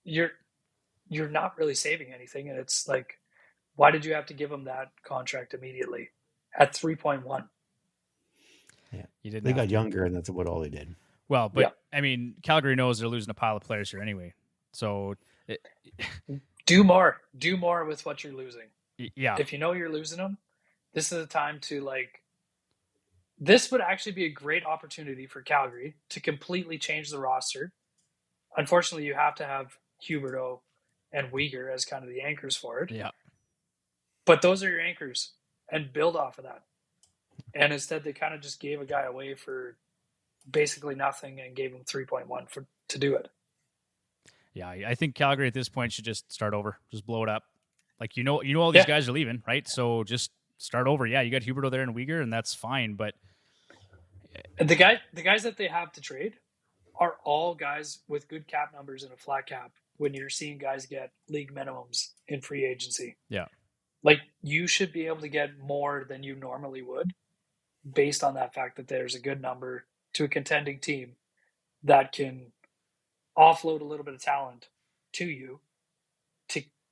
you're not really saving anything, and it's like, why did you have to give him that contract immediately at 3.1? Yeah, you didn't. They got younger, and that's about all they did. Well, but I mean, Calgary knows they're losing a pile of players here anyway. So do more with what you're losing. Yeah. If you know you're losing them, this is the time to this would actually be a great opportunity for Calgary to completely change the roster. Unfortunately, you have to have Huberdeau and Uyghur as kind of the anchors for it. Yeah. But those are your anchors and build off of that. And instead, they kind of just gave a guy away for basically nothing and gave him 3.1 to do it. Yeah, I think Calgary at this point should just start over, just blow it up. Like all these guys are leaving, right? So just start over. Yeah, you got Huberdeau there and Uyghur, and that's fine. But the guys that they have to trade are all guys with good cap numbers and a flat cap. When you're seeing guys get league minimums in free agency, like you should be able to get more than you normally would, based on that fact that there's a good number to a contending team that can offload a little bit of talent to you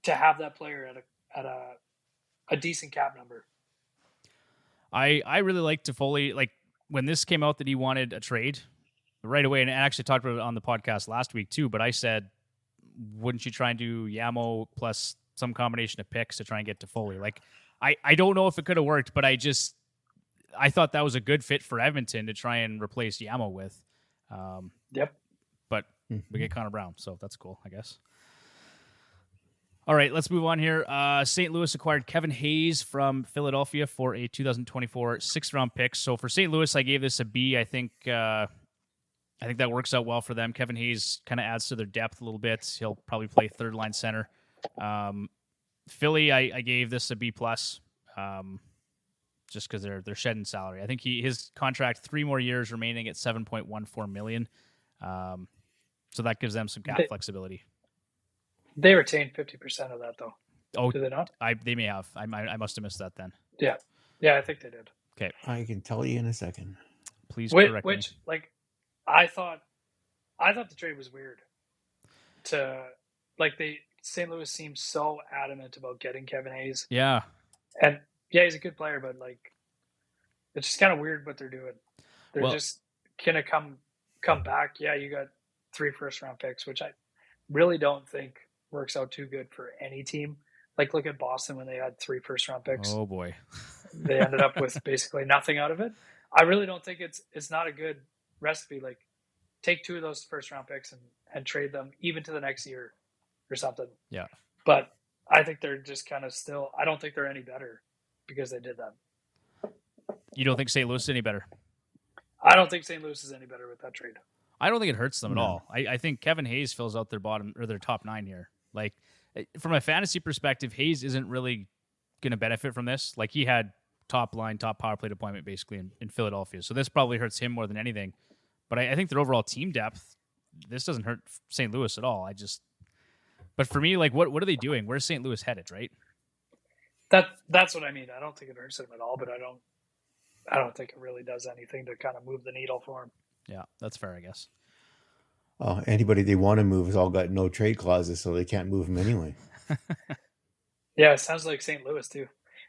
to have that player at a decent cap number. I really like Toffoli. Like when this came out that he wanted a trade right away, and I actually talked about it on the podcast last week too, but I said, wouldn't you try and do Yamo plus some combination of picks to try and get Toffoli? Like I don't know if it could have worked, but I thought that was a good fit for Edmonton to try and replace Yamo with. But we get Connor Brown, so that's cool, I guess. All right, let's move on here. St. Louis acquired Kevin Hayes from Philadelphia for a 2024 sixth-round pick. So for St. Louis, I gave this a B. I think that works out well for them. Kevin Hayes kind of adds to their depth a little bit. He'll probably play third-line center. Philly, I gave this a B+, just because they're shedding salary. I think his contract 3 more years remaining at $7.14 million. So that gives them some cap flexibility. They retain 50% of that, though. Oh, do they not? They may have. I must have missed that then. Yeah, I think they did. Okay, I can tell you in a second. Please correct me. I thought the trade was weird. St. Louis seems so adamant about getting Kevin Hayes. Yeah, and he's a good player, but it's just kind of weird what they're doing. They're just gonna come back. Yeah, you got 3 first-round picks, which I really don't think works out too good for any team. Like, look at Boston when they had 3 first-round picks. Oh boy, they ended up with basically nothing out of it. I really don't think it's not a good recipe. Like, take 2 of those first-round picks and trade them even to the next year or something. Yeah, but I think they're just kind of still. I don't think they're any better because they did that. You don't think St. Louis is any better? I don't think St. Louis is any better with that trade. I don't think it hurts them at all. I think Kevin Hayes fills out their bottom or their top 9 here. Like, from a fantasy perspective, Hayes isn't really going to benefit from this. Like, he had top power play deployment basically in Philadelphia. So this probably hurts him more than anything. But I think their overall team depth, this doesn't hurt St. Louis at all. But for me, like, what are they doing? Where's St. Louis headed, right? That's what I mean. I don't think it hurts them at all, but I don't think it really does anything to kind of move the needle for them. Yeah, that's fair, I guess. Anybody they want to move has all got no trade clauses, so they can't move them anyway. Yeah, it sounds like St. Louis too.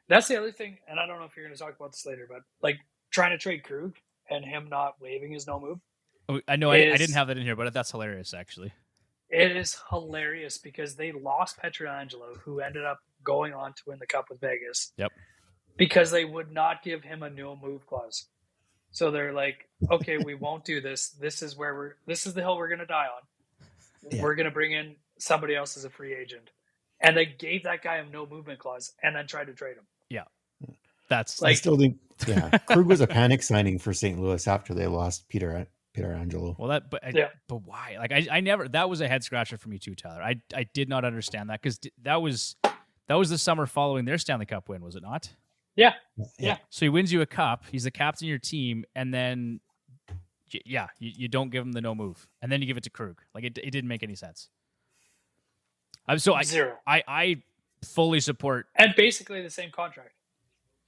That's the other thing, and I don't know if you're going to talk about this later, but like trying to trade Krug and him not waiving his no move. Oh, I know I didn't have that in here, but that's hilarious, actually. It is hilarious because they lost Pietrangelo, who ended up going on to win the Cup with Vegas. Yep. Because they would not give him a no move clause. So they're like, okay, we won't do this. This is the hill we're going to die on. Yeah. We're going to bring in somebody else as a free agent. And they gave that guy a no movement clause and then tried to trade him. Yeah. That's I still think, Krug was a panic signing for St. Louis after they lost Peter Angelo. well, but why? Like I never. That was a head scratcher for me too, Tyler. I did not understand that because that was the summer following their Stanley Cup win, was it not? Yeah. So he wins you a cup. He's the captain of your team, and then you don't give him the no move, and then you give it to Krug. Like it didn't make any sense. Zero. I fully support, and basically the same contract.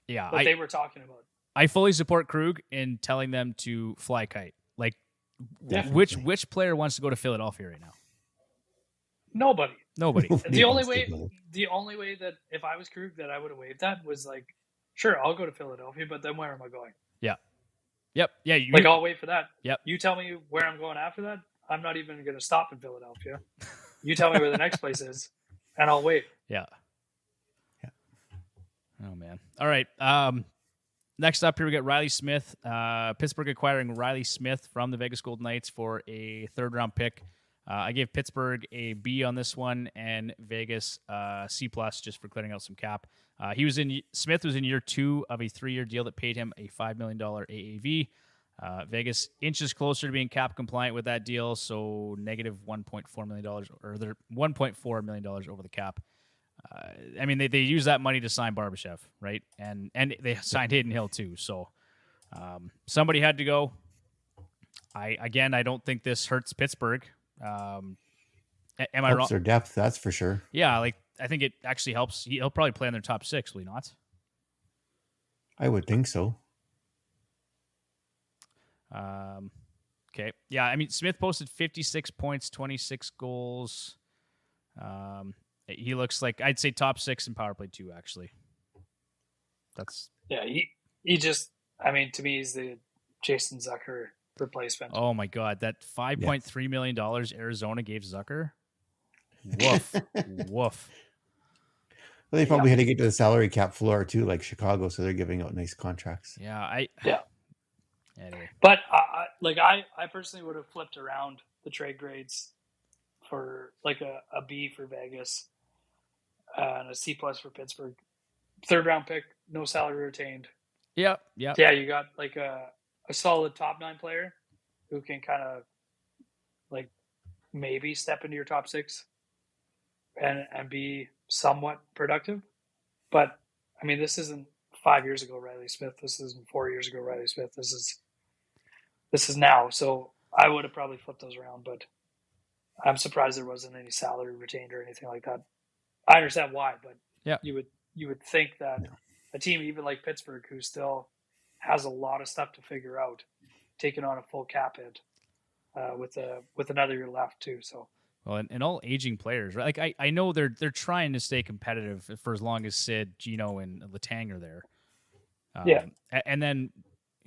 Yeah, that they were talking about. I fully support Krug in telling them to fly kite. Like, which player wants to go to Philadelphia right now? Nobody. The only way that if I was Krug that I would have waived that was like, sure, I'll go to Philadelphia, but then where am I going? Yeah. Yep. Yeah. I'll wait for that. Yep. You tell me where I'm going after that. I'm not even going to stop in Philadelphia. You tell me where the next place is, and I'll wait. Yeah. Oh man. All right. Next up here we got Riley Smith. Pittsburgh acquiring Riley Smith from the Vegas Golden Knights for a third-round pick. I gave Pittsburgh a B on this one and Vegas C+ just for clearing out some cap. Smith was in year 2 of a 3-year deal that paid him a $5 million AAV. Vegas inches closer to being cap compliant with that deal, so negative $1.4 million, or they're $1.4 million over the cap. I mean, they use that money to sign Barbashev, right? And they signed Hayden Hill too. So somebody had to go. I don't think this hurts Pittsburgh. Am I wrong? Helps their depth, that's for sure. Yeah, I think it actually helps. He'll probably play in their top 6, will he not? I would think so. Okay. Yeah, I mean, Smith posted 56 points, 26 goals. He looks like, I'd say, top 6 in power play too, actually. He just, I mean, to me, he's the Jason Zucker replacement. Oh my God, that $5.3 million Arizona gave Zucker. Woof. Woof. Well, they probably had to get to the salary cap floor too, like Chicago, so they're giving out nice contracts. Yeah. Anyway. But I personally would have flipped around the trade grades for like a B for Vegas and a C+ for Pittsburgh. 3rd round pick, no salary retained. Yeah. Yeah, you got like a solid top 9 player who can kind of like maybe step into your top 6 and be somewhat productive. But I mean, this isn't 5 years ago Riley Smith. This isn't 4 years ago Riley Smith. This is now. So I would have probably flipped those around, but I'm surprised there wasn't any salary retained or anything like that. I understand why, but you would think that a team even like Pittsburgh, who still has a lot of stuff to figure out, taking on a full cap hit with another year left too. So well, and all aging players, right? Like I know they're trying to stay competitive for as long as Sid, Gino, and Letang are there. And then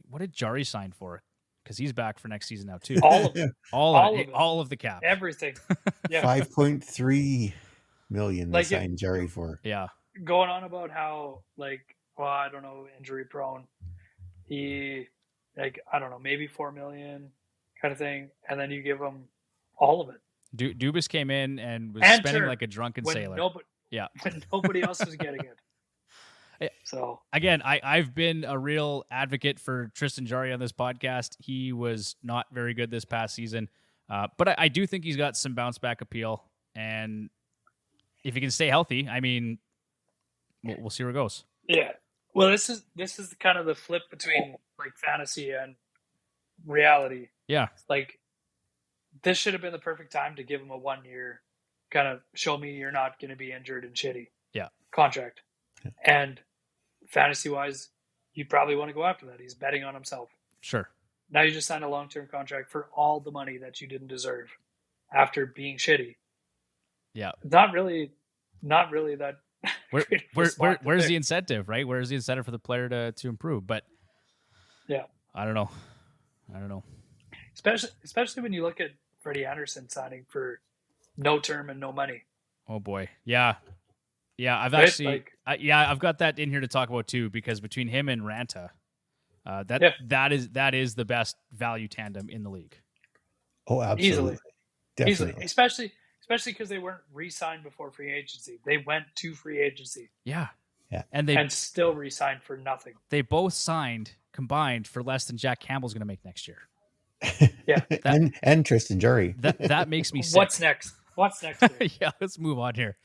what did Jari sign for? Because he's back for next season now too. All of the cap, everything. Yeah, 5.3 million they signed Jari for. Yeah, going on about how I don't know, injury prone. He I don't know, maybe 4 million kind of thing, and then you give him all of it. Dubas came in and was spending like a drunken sailor. When nobody else was getting it. So again, I've been a real advocate for Tristan Jarry on this podcast. He was not very good this past season, but I do think he's got some bounce back appeal. And if he can stay healthy, I mean, we'll see where it goes. Yeah. Well, this is kind of the flip between like fantasy and reality. Yeah. Like this should have been the perfect time to give him a 1 year kind of show me you're not going to be injured and shitty. Yeah. Contract. And fantasy wise, you probably want to go after that. He's betting on himself. Sure. Now you just signed a long-term contract for all the money that you didn't deserve after being shitty. Yeah. Not really that. Where's the incentive, right? Where's the incentive for the player to improve? But yeah, I don't know. Especially when you look at Freddie Anderson signing for no term and no money. Oh boy, yeah. I've Right? actually, I've got that in here to talk about too, because between him and Ranta, that is the best value tandem in the league. Oh, absolutely. Easily, Definitely. especially because they weren't re-signed before free agency. They went to free agency. Yeah. Yeah. And still re-signed for nothing. They both signed combined for less than Jack Campbell's going to make next year. Yeah. and Tristan Jarry. That makes me sick. What's next? Yeah, let's move on here.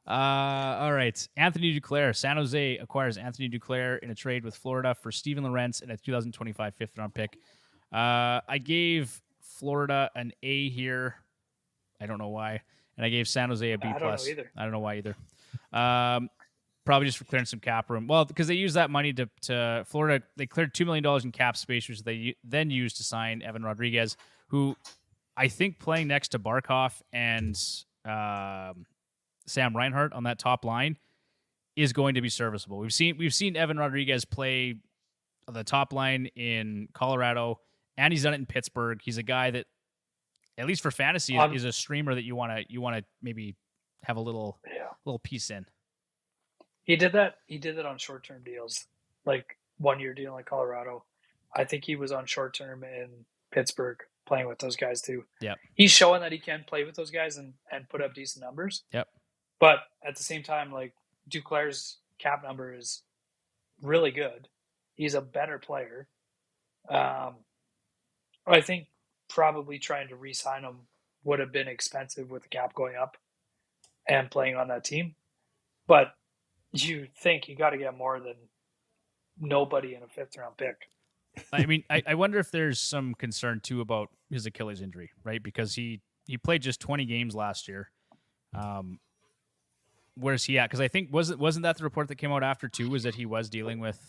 All right. Anthony Duclair. San Jose acquires Anthony Duclair in a trade with Florida for Steven Lorentz and a 2025 fifth-round pick. I gave Florida an A here. I don't know why. And I gave San Jose a B+. I don't know either. I don't know why either. Probably just for clearing some cap room. Well, because they used that money to Florida. They cleared $2 million in cap space, which they then used to sign Evan Rodriguez, who I think playing next to Barkov and Sam Reinhart on that top line is going to be serviceable. We've seen Evan Rodriguez play the top line in Colorado, and he's done it in Pittsburgh. He's a guy that, at least for fantasy, is a streamer that you want to maybe have a little piece in. He did that. He did that on short-term deals, like 1-year deal in Colorado. I think he was on short-term in Pittsburgh playing with those guys too. Yep. He's showing that he can play with those guys and put up decent numbers. Yep. But at the same time, like Duclair's cap number is really good. He's a better player. I think probably trying to re-sign him would have been expensive with the cap going up and playing on that team. But you think you got to get more than nobody in a fifth-round pick. I mean, I wonder if there's some concern too about his Achilles injury, right? Because he played just 20 games last year. Where's he at? Because I think wasn't that the report that came out after too? Was that he was dealing with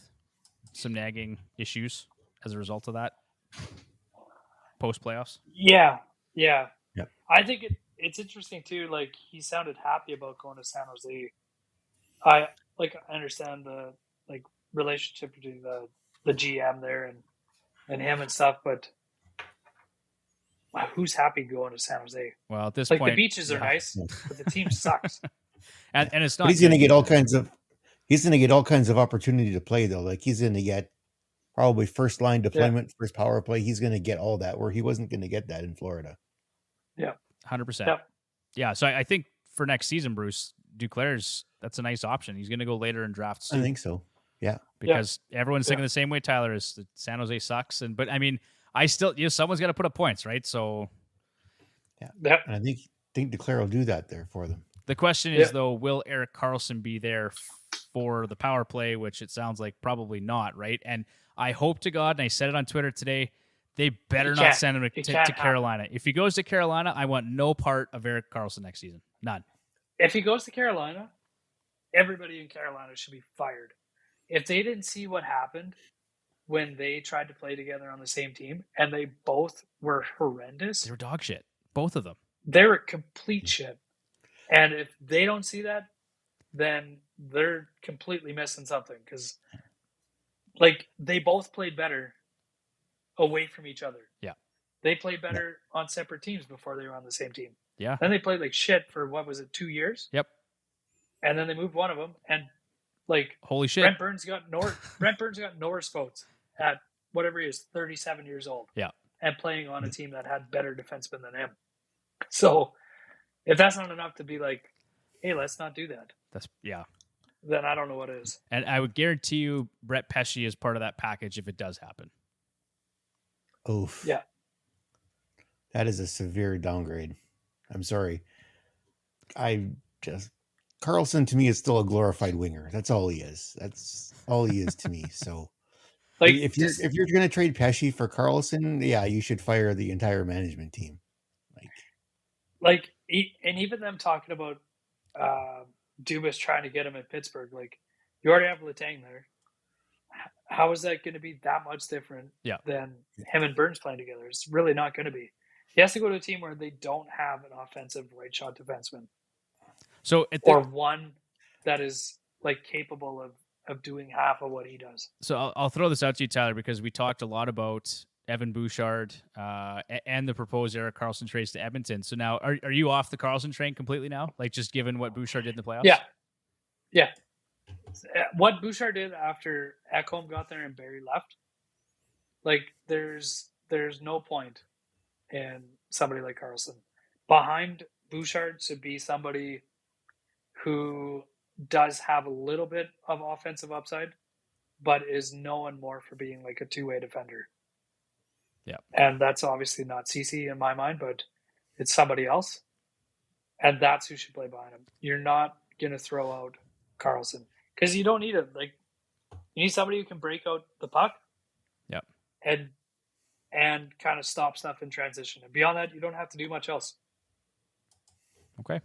some nagging issues as a result of that post playoffs? Yeah. Yep. I think it's interesting too. Like he sounded happy about going to San Jose. I understand the relationship between the GM there and him and stuff, but who's happy going to San Jose? Well, at this point, point, the beaches are nice, but the team sucks. and it's not. But he's going to get all kinds of. He's going to get all kinds of opportunity to play though. Like he's going to get probably first line deployment, first power play. He's going to get all that where he wasn't going to get that in Florida. Yeah, 100%. Yeah, so I think for next season, Bruce Duclair's that's a nice option. He's going to go later in drafts too. I think so. Yeah, because everyone's thinking the same way. Tyler is that San Jose sucks, but I mean, I still someone's got to put up points, right? So yeah. And I think Duclair will do that there for them. The question is though, will Erik Karlsson be there for the power play? Which it sounds like probably not, right? And I hope to God, and I said it on Twitter today, they better not send him to Carolina. If he goes to Carolina, I want no part of Erik Karlsson next season. None. If he goes to Carolina, everybody in Carolina should be fired. If they didn't see what happened when they tried to play together on the same team and they both were horrendous. They were dog shit. Both of them. They were complete shit. And if they don't see that, then they're completely missing something. Because, they both played better away from each other. Yeah. They played better on separate teams before they were on the same team. Yeah. Then they played like shit for, 2 years? Yep. And then they moved one of them, and holy shit, Brent Burns got Norris votes at whatever he is, 37 years old. Yeah, and playing on a team that had better defensemen than him. So, if that's not enough to be like, hey, let's not do that. Then I don't know what is. And I would guarantee you, Brett Pesce is part of that package if it does happen. Oof. Yeah, that is a severe downgrade. I'm sorry. Karlsson to me is still a glorified winger. That's all he is. That's all he is to me. So if you're going to trade Pesce for Karlsson, yeah, you should fire the entire management team. And even them talking about Dubas trying to get him in Pittsburgh, you already have Letang there. How is that going to be that much different than him and Burns playing together? It's really not going to be. He has to go to a team where they don't have an offensive right shot defenseman. So or one that is capable of doing half of what he does. So I'll throw this out to you, Tyler, because we talked a lot about Evan Bouchard, and the proposed Erik Karlsson trades to Edmonton. So now, are you off the Karlsson train completely now? Like, just given what Bouchard did in the playoffs? Yeah. What Bouchard did after Ekholm got there and Barry left, like there's no point in somebody like Karlsson. Behind Bouchard should be somebody who does have a little bit of offensive upside, but is known more for being like a two-way defender. Yeah. And that's obviously not CC in my mind, but it's somebody else. And that's who should play behind him. You're not going to throw out Karlsson because you don't need it. Like, you need somebody who can break out the puck. Yep. And kind of stop stuff in transition. And beyond that, you don't have to do much else. Okay.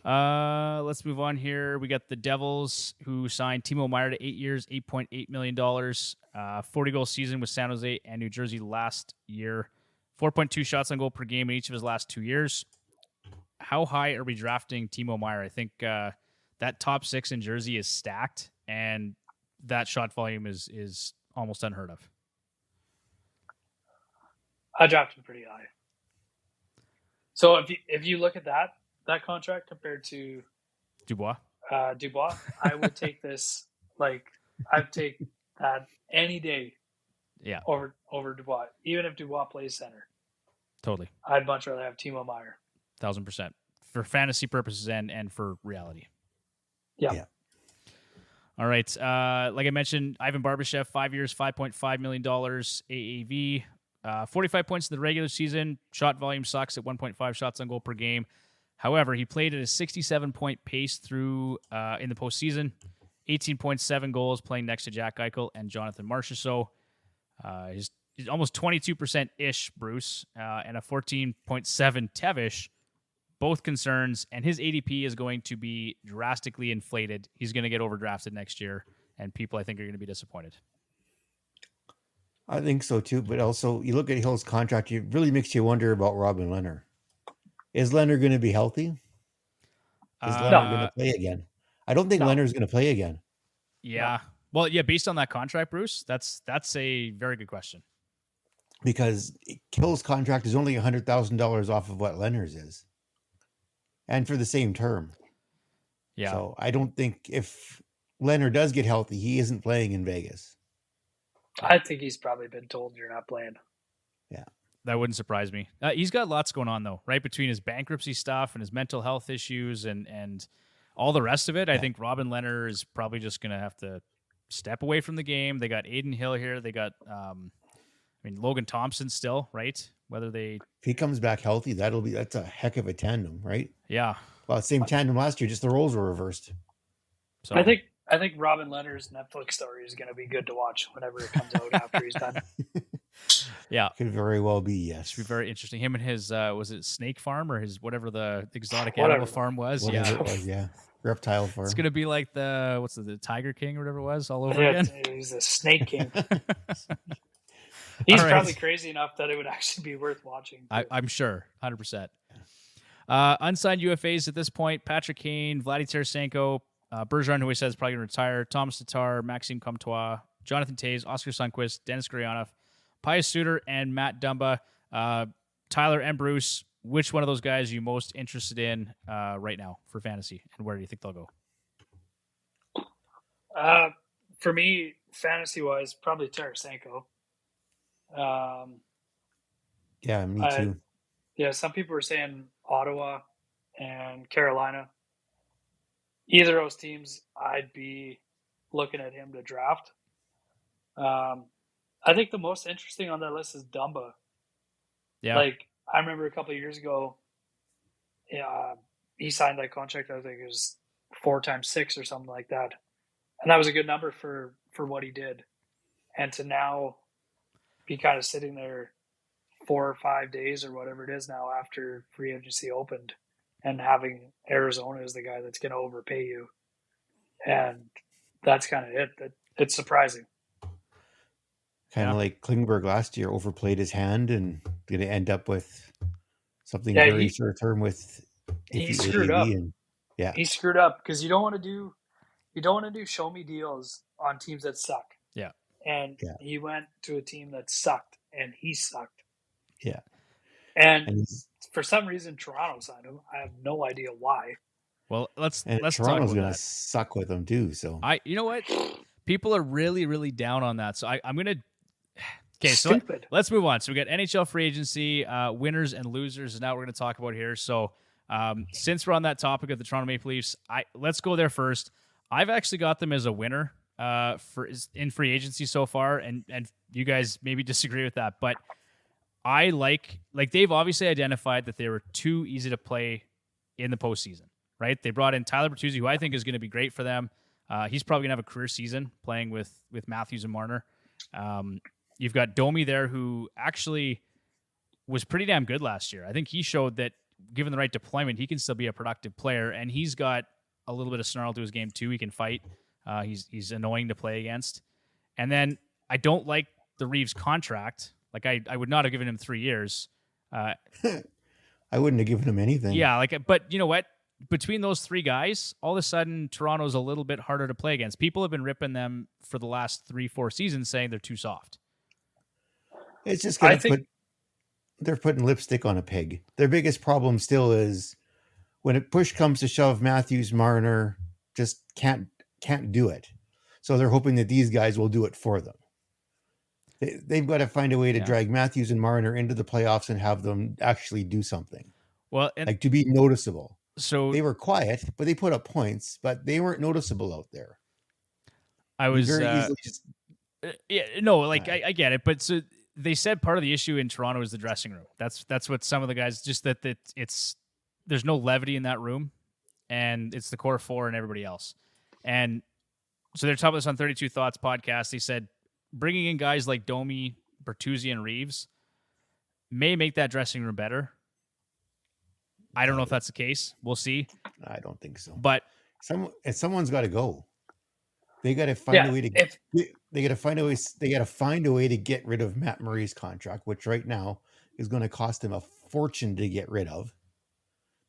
Let's move on here. We got the Devils, who signed Timo Meier to 8 years, $8.8 million. 40-goal season with San Jose and New Jersey last year. 4.2 shots on goal per game in each of his last 2 years. How high are we drafting Timo Meier? I think that top six in Jersey is stacked, and that shot volume is almost unheard of. I drafted him pretty high. So if you look at that contract compared to Dubois, I would take this. Like, I'd take that any day. Yeah. Over Dubois, even if Dubois plays center. Totally. I'd much rather have Timo Meier. 1,000% for fantasy purposes and for reality. Yeah. All right. Like I mentioned, Ivan Barbashev, 5 years, $5.5 million AAV. 45 points in the regular season. Shot volume sucks at 1.5 shots on goal per game. However, he played at a 67-point pace through in the postseason. 18.7 goals playing next to Jack Eichel and Jonathan Marchessault. He's almost 22%-ish, Bruce, and a 14.7 Tevish. Both concerns, and his ADP is going to be drastically inflated. He's going to get overdrafted next year, and people, I think, are going to be disappointed. I think so too, but also you look at Hill's contract, it really makes you wonder about Robin Lehner. Is Lehner going to be healthy? Is Lehner going to play again? I don't think Leonard's going to play again. Yeah. No. Well, yeah, based on that contract, Bruce, that's a very good question. Because Hill's contract is only $100,000 off of what Leonard's is. And for the same term. Yeah. So I don't think if Leonard does get healthy, he isn't playing in Vegas. I think he's probably been told you're not playing. Yeah. That wouldn't surprise me. He's got lots going on, though, right? Between his bankruptcy stuff and his mental health issues and all the rest of it. Yeah. I think Robin Lehner is probably just going to have to step away from the game. They got Aiden Hill here. They got, Logan Thompson still, right? If he comes back healthy, that's a heck of a tandem, right? Yeah. Well, same tandem last year, just the roles were reversed. So I think Robin Lehner's Netflix story is going to be good to watch whenever it comes out after he's done. Yeah. Could very well be, yes. Should be very interesting. Him and his, was it Snake Farm or his, whatever the exotic animal farm was? Whatever it was, yeah. Reptile farm. It's going to be like the Tiger King or whatever it was all over again. He's a Snake King. He's probably crazy enough that it would actually be worth watching. I'm sure, 100%. Unsigned UFAs at this point: Patrick Kane, Vladdy Tarasenko, Bergeron, who he says is probably going to retire, Thomas Tatar, Maxime Comtois, Jonathan Toews, Oscar Sundqvist, Dennis Gurianov, Pius Suter, and Matt Dumba. Tyler and Bruce, which one of those guys are you most interested in right now for fantasy, and where do you think they'll go? For me, fantasy-wise, probably Tarasenko. Yeah, me too. Some people were saying Ottawa and Carolina. Either of those teams, I'd be looking at him to draft. I think the most interesting on that list is Dumba. Yeah. Like, I remember a couple of years ago, he signed that contract. I think it was 4 times 6 or something like that. And that was a good number for what he did. And to now be kind of sitting there 4 or 5 days or whatever it is now after free agency opened and having Arizona as the guy that's going to overpay you. And that's kind of it. It's surprising. Kind of like Klingberg last year overplayed his hand and going to end up with something very short term with he screwed up. He screwed up because you don't want to do show me deals on teams that suck. Yeah. and Yeah. he went to a team that sucked, and he sucked. Yeah. And for some reason, Toronto signed him. I have no idea why. Well, let's Toronto's talk about gonna that. suck with him too. So You know what? People are really, really down on that. So I'm gonna. Okay, so Stupid. let's move on. So we got NHL free agency winners and losers, and now we're going to talk about here. So since we're on that topic of the Toronto Maple Leafs, let's go there first. I've actually got them as a winner in free agency so far, and you guys maybe disagree with that, but I like they've obviously identified that they were too easy to play in the postseason, right? They brought in Tyler Bertuzzi, who I think is going to be great for them. He's probably going to have a career season playing with Matthews and Marner. You've got Domi there, who actually was pretty damn good last year. I think he showed that given the right deployment, he can still be a productive player, and he's got a little bit of snarl to his game too. He can fight. He's annoying to play against. And then I don't like the Reeves contract. Like I would not have given him 3 years. I wouldn't have given him anything. Yeah, but you know what? Between those 3 guys, all of a sudden Toronto's a little bit harder to play against. People have been ripping them for the last 3-4 seasons, saying they're too soft. It's just they're putting lipstick on a pig. Their biggest problem still is when push comes to shove, Matthews, Marner just can't do it. So they're hoping that these guys will do it for them. They've got to find a way to drag Matthews and Marner into the playoffs and have them actually do something. Well, like to be noticeable. So they were quiet, but they put up points, but they weren't noticeable out there. I was very easily just I get it, but so they said part of the issue in Toronto is the dressing room. That's what some of the guys just that it's there's no levity in that room, and it's the core 4 and everybody else. And so they're talking about this on 32 Thoughts podcast. They said bringing in guys like Domi, Bertuzzi, and Reeves may make that dressing room better. I don't know if that's the case. We'll see. I don't think so. But someone's got to go. They got to find a way to. They got to find a way. They got to find a way to get rid of Matt Murray's contract, which right now is going to cost him a fortune to get rid of,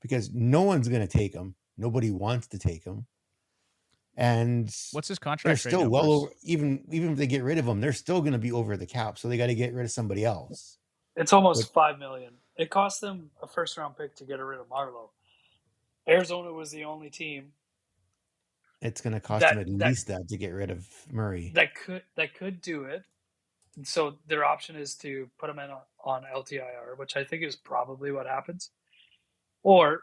because no one's going to take him. Nobody wants to take him. And what's his contract? They're still well over. Even if they get rid of him, they're still going to be over the cap. So they got to get rid of somebody else. It's almost $5 million. It cost them a first-round pick to get rid of Marleau. Arizona was the only team. It's going to cost them at least that to get rid of Murray. That could do it. And so their option is to put him in on LTIR, which I think is probably what happens, or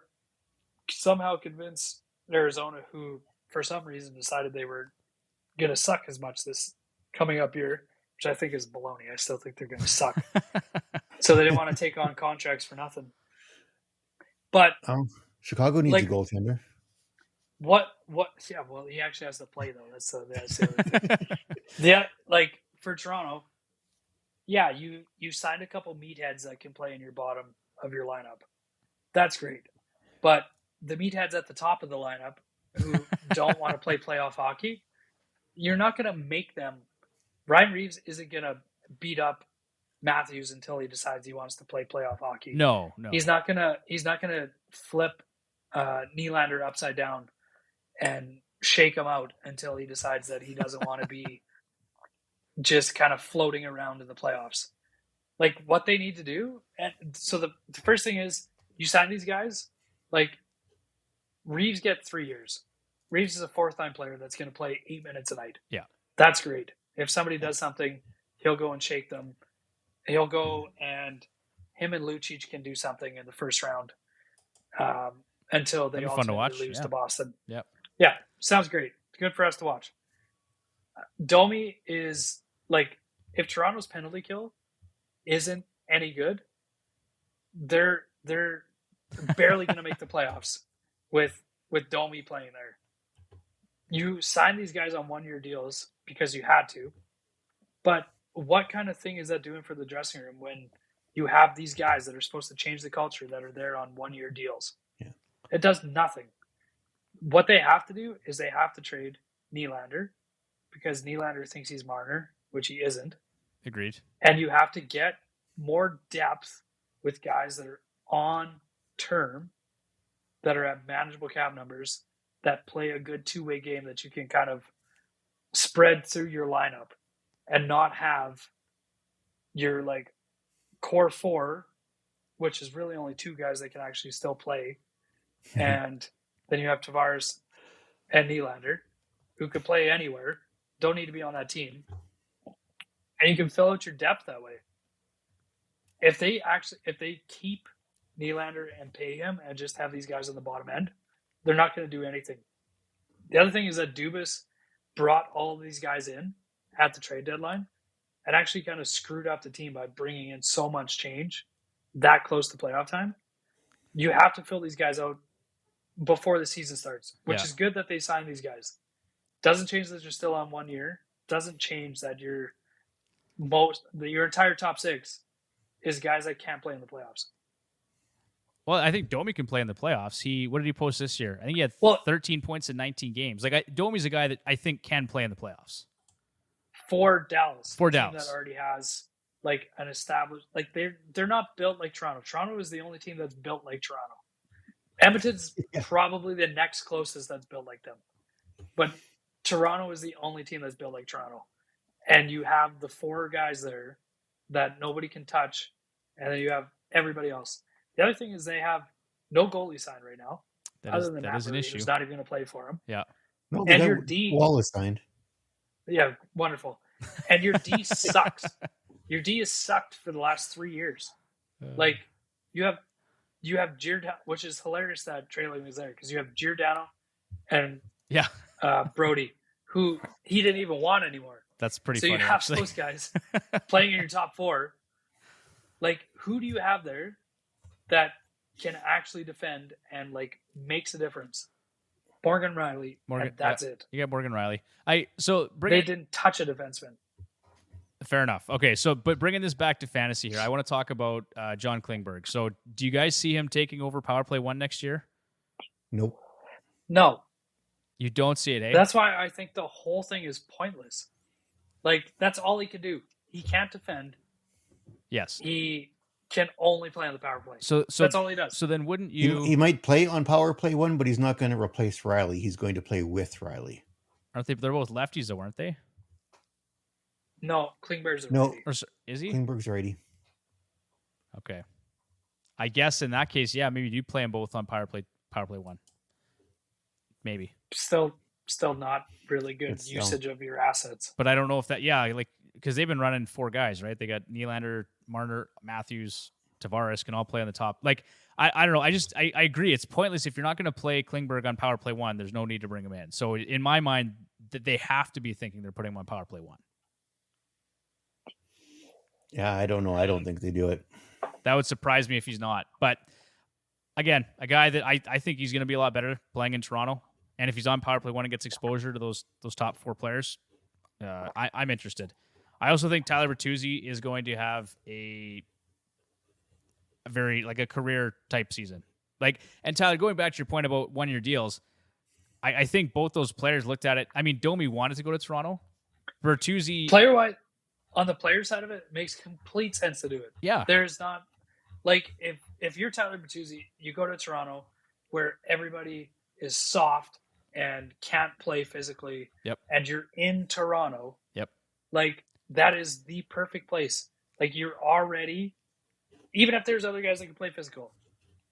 somehow convince Arizona, who for some reason decided they were going to suck as much this coming up year, which I think is baloney. I still think they're going to suck. So they didn't want to take on contracts for nothing. But Chicago needs a goaltender. What? Yeah, well, he actually has to play though. That's the other thing. Yeah, like for Toronto, yeah, you signed a couple meatheads that can play in your bottom of your lineup. That's great, but the meatheads at the top of the lineup who don't want to play playoff hockey, you're not going to make them. Ryan Reeves isn't going to beat up Matthews until he decides he wants to play playoff hockey. No, he's not gonna flip Nylander upside down and shake him out until he decides that he doesn't want to be just kind of floating around in the playoffs. Like what they need to do, and so the first thing is you sign these guys. Like Reeves gets 3 years. Reeves is a 4th-line player that's going to play 8 minutes a night. Yeah, that's great. If somebody does something, he'll go and shake them. He'll go and him and Lucic can do something in the first round until they ultimately lose to Boston. Yep. Yeah, sounds great. Good for us to watch. Domi is like, if Toronto's penalty kill isn't any good, they're barely going to make the playoffs with Domi playing there. You sign these guys on 1-year deals because you had to, but what kind of thing is that doing for the dressing room when you have these guys that are supposed to change the culture that are there on 1-year deals? Yeah. It does nothing. What they have to do is they have to trade Nylander because Nylander thinks he's Marner, which he isn't. Agreed. And you have to get more depth with guys that are on term, that are at manageable cap numbers, that play a good 2-way game that you can kind of spread through your lineup. and not have your like core four, which is really only two guys that can actually still play, and then you have Tavares and Nylander, who could play anywhere, don't need to be on that team, and you can fill out your depth that way. If they keep Nylander and pay him and just have these guys on the bottom end, they're not going to do anything. The other thing is that Dubas brought all of these guys in at the trade deadline and actually kind of screwed up the team by bringing in so much change that close to playoff time. You have to fill these guys out before the season starts, which is good that they signed these guys. Doesn't change that you're still on 1 year. Doesn't change that your entire top six is guys that can't play in the playoffs. Well, I think Domi can play in the playoffs. What did he post this year? I think he had 13 points in 19 games. Domi's a guy that I think can play in the playoffs. For Dallas. For Dallas. Team that already has like an established, like they're not built like Toronto. Toronto is the only team that's built like Toronto. Edmonton's probably the next closest that's built like them. But Toronto is the only team that's built like Toronto. And you have the four guys there that nobody can touch, and then you have everybody else. The other thing is they have no goalie signed right now, other than Matt Murray, who's not even going to play for him. Yeah. No, and your D Wallace signed. Yeah, wonderful. And your D sucks. Your D has sucked for the last 3 years. Like you have Giordano, which is hilarious that Trailing was there because you have Giordano and Brody, who he didn't even want anymore. That's pretty so funny. So you have actually. those guys playing in your top four. Like, who do you have there that can actually defend and like makes a difference? Morgan Riley. And that's it. You got Morgan Riley. They didn't touch a defenseman. Fair enough. Okay, but bringing this back to fantasy here, I want to talk about John Klingberg. So, do you guys see him taking over Power Play 1 next year? Nope. No. You don't see it, eh? That's why I think the whole thing is pointless. Like, that's all he can do. He can't defend. Yes. He can only play on the power play. So that's all he does. So then wouldn't you... He might play on Power Play 1, but he's not going to replace Riley. He's going to play with Riley. Aren't they? They're both lefties, though, aren't they? No, Klingberg's a righty. Or, is he? Klingberg's righty. Okay. I guess in that case, yeah, maybe you play them both on Power Play 1. Maybe. Still not really good usage of your assets. But I don't know if that, because they've been running four guys, right? They got Nylander, Marner, Matthews, Tavares can all play on the top. Like, I don't know. I agree. It's pointless. If you're not going to play Klingberg on Power Play 1, there's no need to bring him in. So in my mind, that they have to be thinking they're putting him on Power Play 1. Yeah, I don't know. I don't think they do it. That would surprise me if he's not. But again, a guy that I think he's going to be a lot better playing in Toronto. And if he's on Power Play 1 and gets exposure to those top four players, I'm interested. I also think Tyler Bertuzzi is going to have a very, like, a career type season. And Tyler, going back to your point about 1 year deals, I think both those players looked at it. I mean, Domi wanted to go to Toronto. Bertuzzi, player-wise, on the player side of it, makes complete sense to do it. Yeah. There's not, like, if you're Tyler Bertuzzi, you go to Toronto where everybody is soft and can't play physically. Yep. And you're in Toronto. Yep. Like, that is the perfect place. Like, you're already, even if there's other guys that can play physical,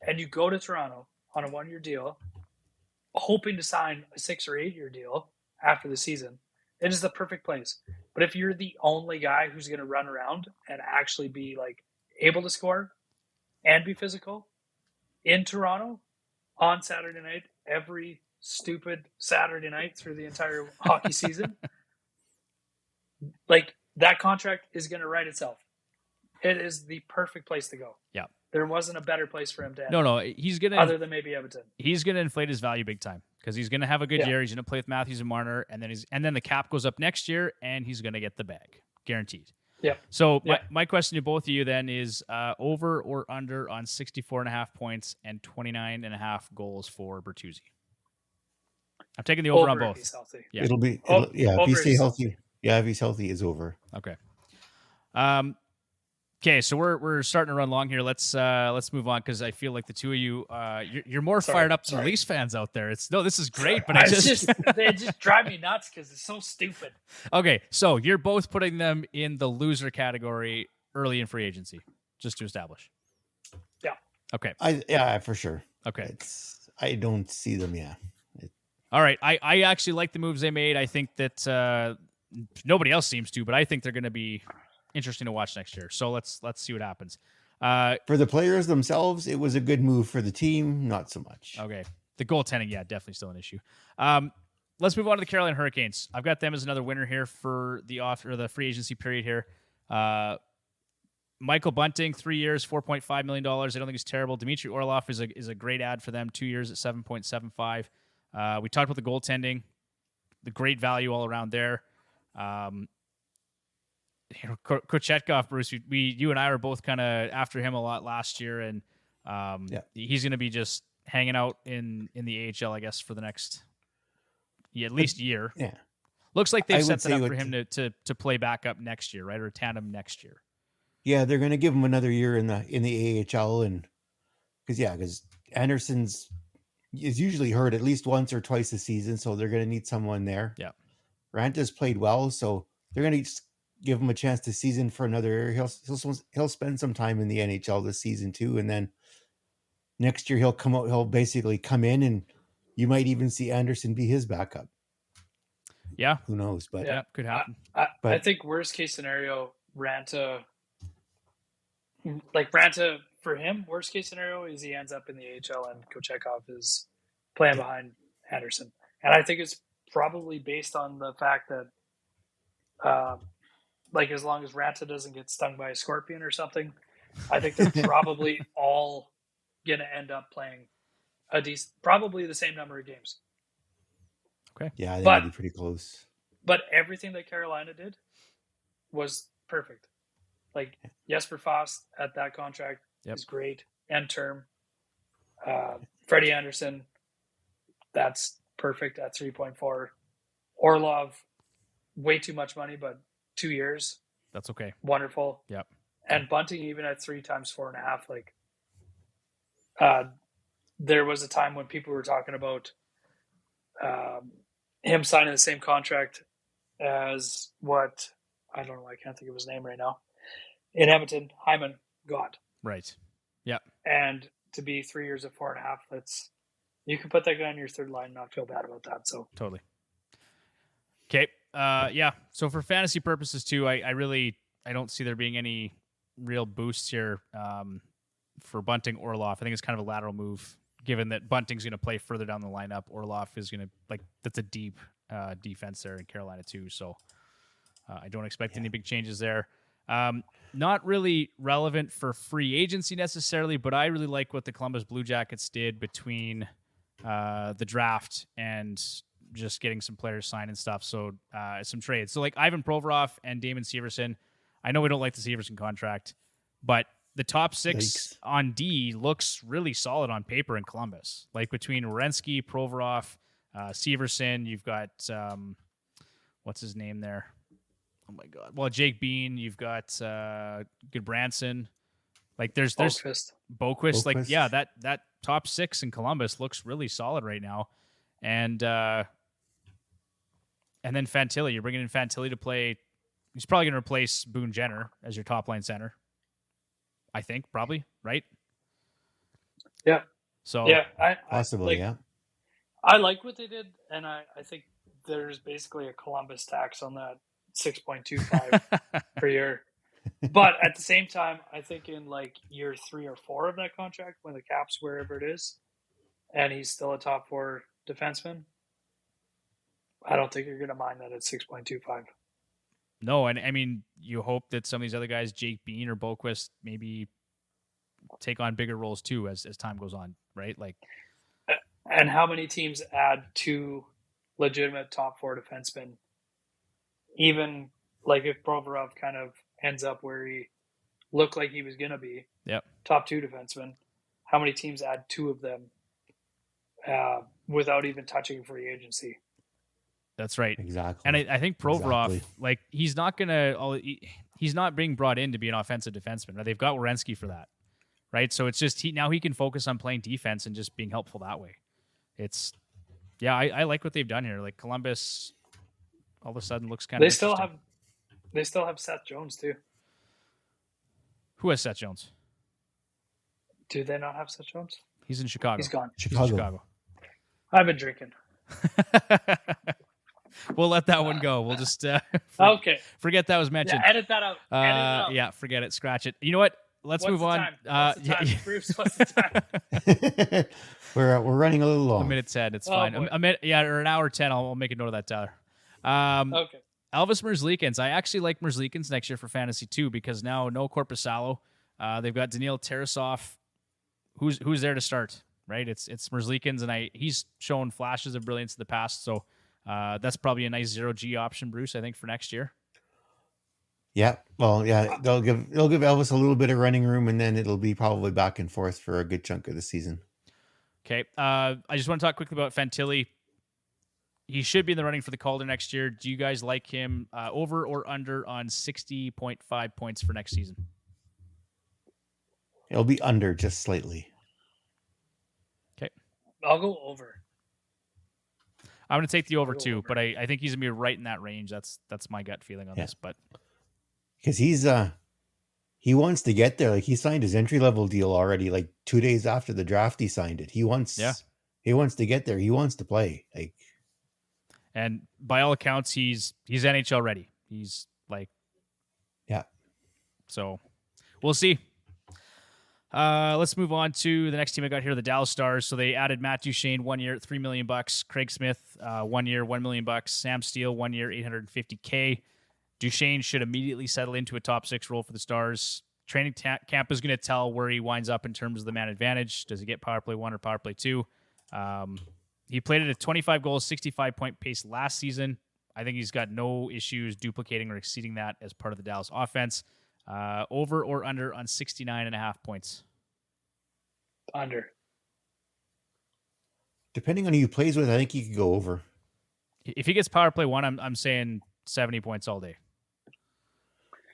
and you go to Toronto on a 1 year deal, hoping to sign a 6 or 8 year deal after the season, it is the perfect place. But if you're the only guy who's going to run around and actually be, like, able to score and be physical in Toronto on Saturday night, every stupid Saturday night through the entire hockey season, like, that contract is going to write itself. It is the perfect place to go. Yeah. There wasn't a better place for him to end. No, he's going to, other than maybe Edmonton. He's going to inflate his value big time because he's going to have a good year. He's going to play with Matthews and Marner, and then the cap goes up next year, and he's going to get the bag, guaranteed. Yeah. So my question to both of you then is over or under on 64.5 points and 29.5 goals for Bertuzzi. I'm taking the over on both. If he's healthy. Yeah. If he stay healthy. Yeah, if he's healthy, it's over. Okay. Okay, so we're starting to run long here. Let's move on because I feel like the two of you you're more fired up than the Leafs fans out there. This is great, but they just drive me nuts because it's so stupid. Okay, so you're both putting them in the loser category early in free agency, just to establish. Yeah. Okay. For sure. Okay. I don't see them. Yeah. All right. I actually like the moves they made. I think that nobody else seems to, but I think they're going to be interesting to watch next year. So let's see what happens. For the players themselves, it was a good move. For the team, not so much. Okay. The goaltending, yeah, definitely still an issue. Let's move on to the Carolina Hurricanes. I've got them as another winner here for the free agency period here. Michael Bunting, 3 years, $4.5 million. I don't think it's terrible. Dmitry Orlov is a great ad for them, 2 years at $7.75. We talked about the goaltending, the great value all around there. Kochetkov, Bruce, you and I were both kind of after him a lot last year, and he's going to be just hanging out in the AHL, I guess, for the next at least year. Yeah, looks like they've set that up for him to play back up next year, right, or tandem next year. Yeah, they're going to give him another year in the AHL, and because Anderson's is usually hurt at least once or twice a season, so they're going to need someone there. Yeah, Ranta's played well, so they're going to give him a chance to season for another year. He'll spend some time in the NHL this season too, and then next year he'll come out. He'll basically come in, and you might even see Anderson be his backup. Yeah, who knows? But yeah, could happen. I think worst case scenario, Ranta for him. Worst case scenario is he ends up in the AHL and Kochetkov is playing behind Anderson, and I think it's probably based on the fact that. As long as Ranta doesn't get stung by a scorpion or something, I think they're probably all going to end up playing probably the same number of games. Okay. Yeah, I think it'll be pretty close. But everything that Carolina did was perfect. Like Jesper Fast at that contract is great. End term. Freddie Anderson, that's perfect at 3.4. Orlov, way too much money, but 2 years. That's okay. Wonderful. Yep. And Bunting even at 3 times 4.5. There was a time when people were talking about him signing the same contract as what I don't know. I can't think of his name right now. In Edmonton, Hyman got. Right. Yeah. And to be 3 years at 4.5, you can put that guy on your third line and not feel bad about that. So totally. Okay. Yeah. So for fantasy purposes too, I don't see there being any real boosts here for Bunting or Orlov. I think it's kind of a lateral move, given that Bunting's going to play further down the lineup. Orlov is going to that's a deep defense there in Carolina too. So I don't expect any big changes there. Not really relevant for free agency necessarily, but I really like what the Columbus Blue Jackets did between the draft and just getting some players signed and stuff. So some trades. So Ivan Provorov and Damon Severson. I know we don't like the Severson contract, but the top six on D looks really solid on paper in Columbus. Between Werenski, Provorov, Severson, you've got what's his name there? Oh my God! Well, Jake Bean, you've got Goodbranson. There's Boquist. That top six in Columbus looks really solid right now, and then Fantilli. You're bringing in Fantilli to play. He's probably going to replace Boone Jenner as your top line center. I think probably, right? Yeah. So possibly, yeah. I like what they did, and I think there's basically a Columbus tax on that 6.25 per year. But at the same time, I think in year 3 or 4 of that contract, when the cap's wherever it is, and he's still a top 4 defenseman, I don't think you're going to mind that at 6.25. No, and I mean, you hope that some of these other guys, Jake Bean or Boquist, maybe take on bigger roles too as time goes on, right? And how many teams add 2 legitimate top 4 defensemen? Even if Provorov kind of ends up where he looked like he was going to be, top 2 defensemen, how many teams add 2 of them without even touching free agency? That's right. Exactly. And I think Provorov, he's not going to... he's not being brought in to be an offensive defenseman. Right? They've got Werenski for that, right? So it's just now he can focus on playing defense and just being helpful that way. I like what they've done here. Like Columbus, all of a sudden looks kind of. They still have Seth Jones too. Who has Seth Jones? Do they not have Seth Jones? He's in Chicago. He's gone. Chicago. I've been drinking. We'll let that one go. We'll just okay. Forget that was mentioned. Yeah, edit that out. Edit it out. Yeah, forget it. Scratch it. You know what? Let's move on. What's the time? Bruce, what's the time? We're running a little long. A minute 10. It's fine. A minute, or an hour 10. I'll make a note of that, Tyler. Okay. Elvis Merzlikins. I actually like Merzlikins next year for fantasy too because now no Korpisalo. They've got Daniil Tarasov. Who's there to start? Right? It's Merzlikins, and he's shown flashes of brilliance in the past. So that's probably a nice 0G option, Bruce. I think for next year. Yeah, well, yeah, they'll give Elvis a little bit of running room, and then it'll be probably back and forth for a good chunk of the season. Okay, I just want to talk quickly about Fantilli. He should be in the running for the Calder next year. Do you guys like him over or under on 60.5 points for next season? It'll be under just slightly. Okay, I'll go over. I'm going to take the over too, but I think he's going to be right in that range. That's my gut feeling on this, but. Because he wants to get there. Like he signed his entry level deal already. Like 2 days after the draft, he signed it. He wants to get there. He wants to play. Like, and by all accounts, he's NHL ready. He's like, yeah. So we'll see. Let's move on to the next team I got here, the Dallas Stars. So they added Matt Duchene 1 year, $3 million. Craig Smith 1 year, $1 million. Sam Steele 1 year, $850K. Duchene should immediately settle into a top 6 role for the Stars. Training camp is going to tell where he winds up in terms of the man advantage. Does he get power play 1 or power play 2? He played at a 25 goals, 65 point pace last season. I think he's got no issues duplicating or exceeding that as part of the Dallas offense. Over or under on 69.5 points? Under. Depending on who he plays with, I think he could go over. If he gets power play 1, I'm saying 70 points all day.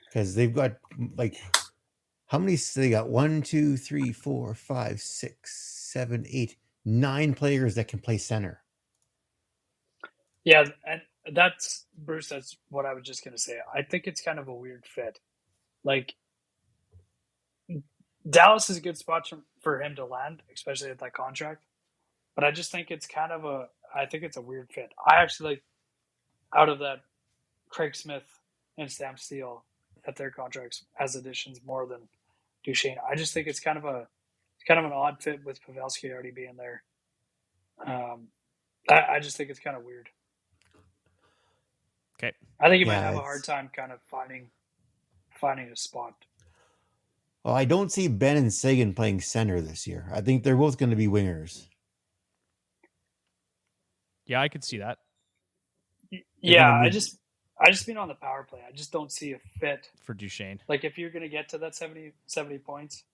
Because they've got like how many? They got 1, 2, 3, 4, 5, 6, 7, 8, 9 players that can play center. Yeah, and that's Bruce. That's what I was just gonna say. I think it's kind of a weird fit. Like Dallas is a good spot for him to land, especially at that contract. But I just think it's kind of I think it's a weird fit. I actually like out of that Craig Smith and Sam Steele at their contracts as additions more than Duchene. I just think it's kind of an odd fit with Pavelski already being there. I just think it's kind of weird. Okay. I think he might have a hard time kind of finding a spot. Well, I don't see Ben and Sagan playing center this year. I think they're both going to be wingers. Yeah, I could see that. Yeah, I just mean on the power play. I just don't see a fit for Duchene. Like if you're going to get to that 70 points.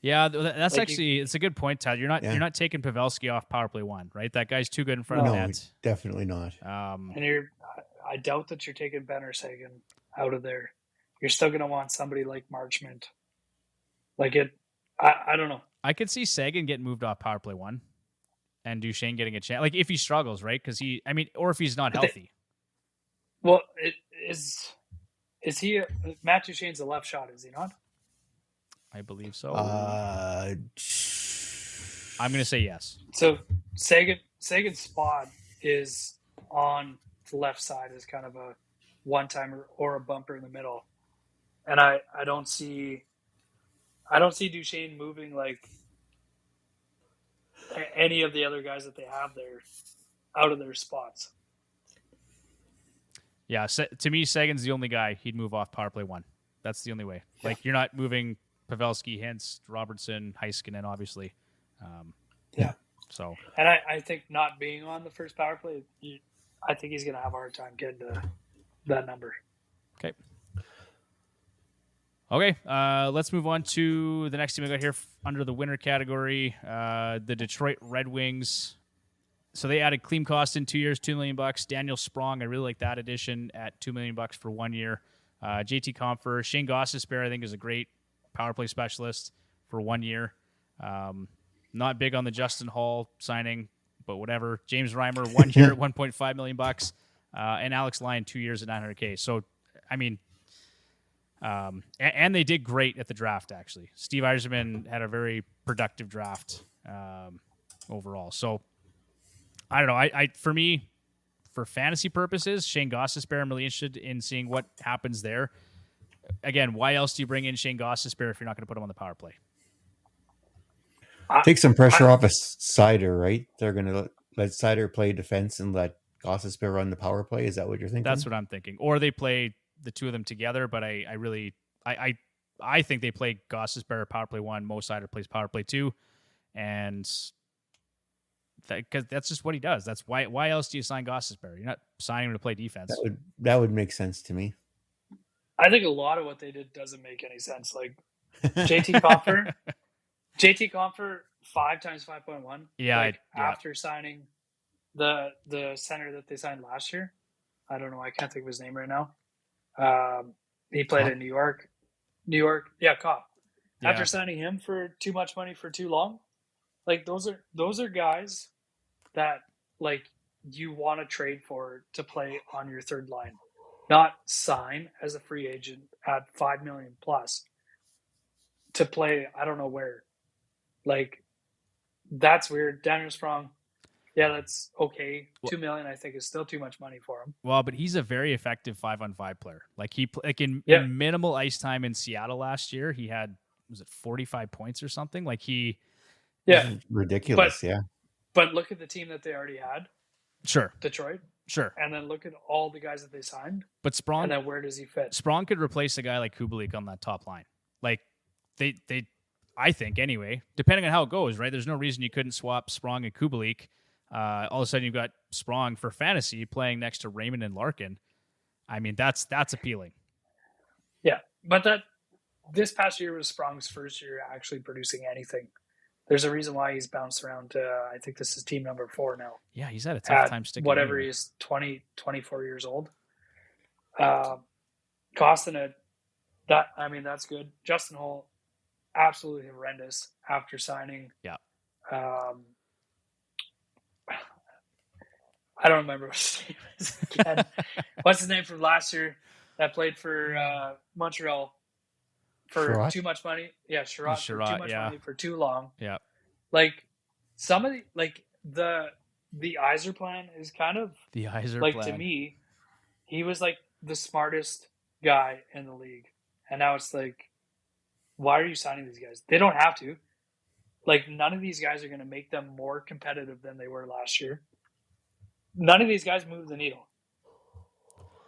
Yeah, that's like it's a good point, Todd. You're not taking Pavelski off power play 1, right? That guy's too good in front of the net. Definitely not. And I doubt that you're taking Ben or Sagan out of there. You're still going to want somebody like Marchment. I don't know. I could see Sagan getting moved off power play 1 and Duchene getting a chance. Like if he struggles, right? Because or if he's not healthy. Well, is he Matt Duchene's a left shot? Is he not? I believe so. I'm going to say yes. So Sagan's spot is on the left side as kind of a one-timer or a bumper in the middle, and I don't see Duchene moving like any of the other guys that they have there out of their spots. Yeah, to me, Sagan's the only guy he'd move off power play 1. That's the only way. Yeah. Like, you're not moving Pavelski, Hintz, Robertson, Heiskanen, obviously. Yeah. So. And I think not being on the first power play, I think he's going to have a hard time getting to that number. Okay. Let's move on to the next team I got here under the winner category, the Detroit Red Wings. So they added Klim Kostin 2 years, $2 million. Daniel Sprong, I really like that addition at $2 million for 1 year. JT Compher, Shane Gostisbehere, I think, is a great power play specialist for 1 year. Not big on the Justin Hall signing, but whatever. James Reimer, 1 year at $1.5 million, and Alex Lyon, 2 years at $900K. So, I mean, and they did great at the draft, actually. Steve Yzerplan had a very productive draft overall. So, I don't know. I for me, for fantasy purposes, Shane Gostisbehere, I'm really interested in seeing what happens there. Again, why else do you bring in Shane Gostisbehere if you're not going to put him on the power play? Take some pressure off of Sider, right? They're going to let Sider play defense and let Gostisbehere run the power play. Is that what you're thinking? That's what I'm thinking. Or they play the two of them together, but I think they play Gostisbehere power play 1, Mo Sider plays power play 2, and because that's just what he does. That's why else do you sign Gostisbehere? You're not signing him to play defense. That would make sense to me. I think a lot of what they did doesn't make any sense. Like JT Compher, 5 times 5.1. Yeah, after signing the center that they signed last year, I don't know. I can't think of his name right now. He played in New York. Yeah, Cobb. Yeah. After signing him for too much money for too long, like those are guys that like you want to trade for to play on your third line, not sign as a free agent at $5 million plus to play. I don't know where. Like that's weird. Daniel Sprong. Yeah, that's okay. $2 million, I think, is still too much money for him. Well, but he's a very effective 5-on-5 player. Like in minimal ice time in Seattle last year, he had 45 points or something. Like ridiculous. But look at the team that they already had. Sure, Detroit. Sure, and then look at all the guys that they signed. But Sprong, and then where does he fit? Sprong could replace a guy like Kubalik on that top line. Like they. I think anyway, depending on how it goes, right? There's no reason you couldn't swap Sprong and Kubalik. All of a sudden, you've got Sprong for fantasy playing next to Raymond and Larkin. I mean, that's appealing. Yeah, but this past year was Sprong's first year actually producing anything. There's a reason why he's bounced around to, I think this is team number 4 now. Yeah, he's had a tough time sticking. Whatever he is, 24 years old. Costing it, that's good. Justin Hall, absolutely horrendous after signing. Yeah. I don't remember what his name is again. What's his name from last year that played for Montreal for Sherratt? too much money? Yeah, Sherratt for too much money for too long. Yeah. Like some of the Yzerplan is kind of the Yzerplan. Like to me, he was like the smartest guy in the league. And now it's like, why are you signing these guys? They don't have to. Like none of these guys are going to make them more competitive than they were last year. None of these guys move the needle.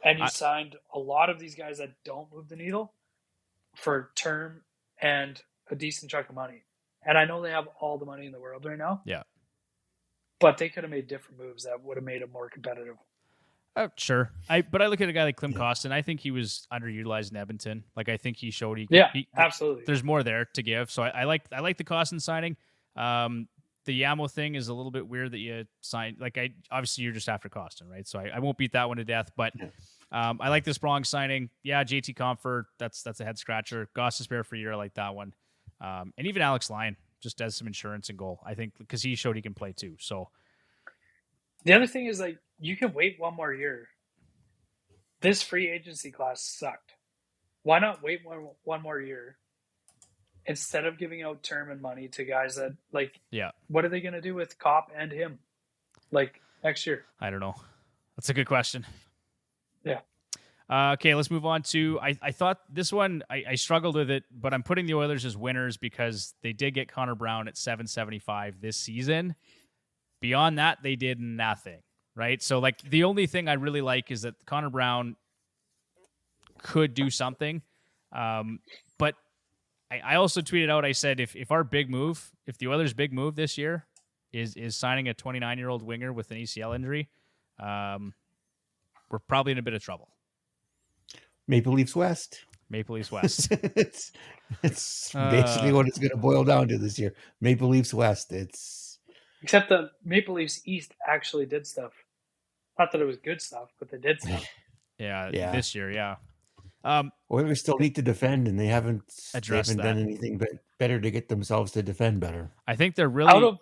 And you signed a lot of these guys that don't move the needle for term and a decent chunk of money. And I know they have all the money in the world right now. Yeah. But they could have made different moves that would have made them more competitive. Sure. But I look at a guy like Klim Kostin. I think he was underutilized in Edmonton. Like I think he showed absolutely. There's more there to give. So I like the Kostin signing. The Yamo thing is a little bit weird that you signed. Like obviously you're just after Kostin, right? So I won't beat that one to death. But I like this Sprong signing. Yeah, JT Compher, that's a head scratcher. Gostisbehere for a year, I like that one. And even Alex Lyon just as some insurance and goal. I think because he showed he can play too. So the other thing is like you can wait one more year. This free agency class sucked. Why not wait one more year instead of giving out term and money to guys that what are they going to do with Kopp and him like next year? I don't know. That's a good question. Yeah. Okay, let's move on to I thought this one I struggled with it, but I'm putting the Oilers as winners because they did get Connor Brown at $775 this season. Beyond that, they did nothing, right? So like the only thing I really like is that Connor Brown could do something. But I also tweeted out, I said, if the Oilers' big move this year is signing a 29-year-old winger with an ACL injury, we're probably in a bit of trouble. Maple Leafs West. it's basically what it's going to boil down to this year. Maple Leafs West. Except the Maple Leafs East actually did stuff. Not that it was good stuff, but they did stuff. Yeah. This year, yeah. Oilers still need to defend, and they haven't Address that. done anything but better to get themselves to defend better. I think they're really Out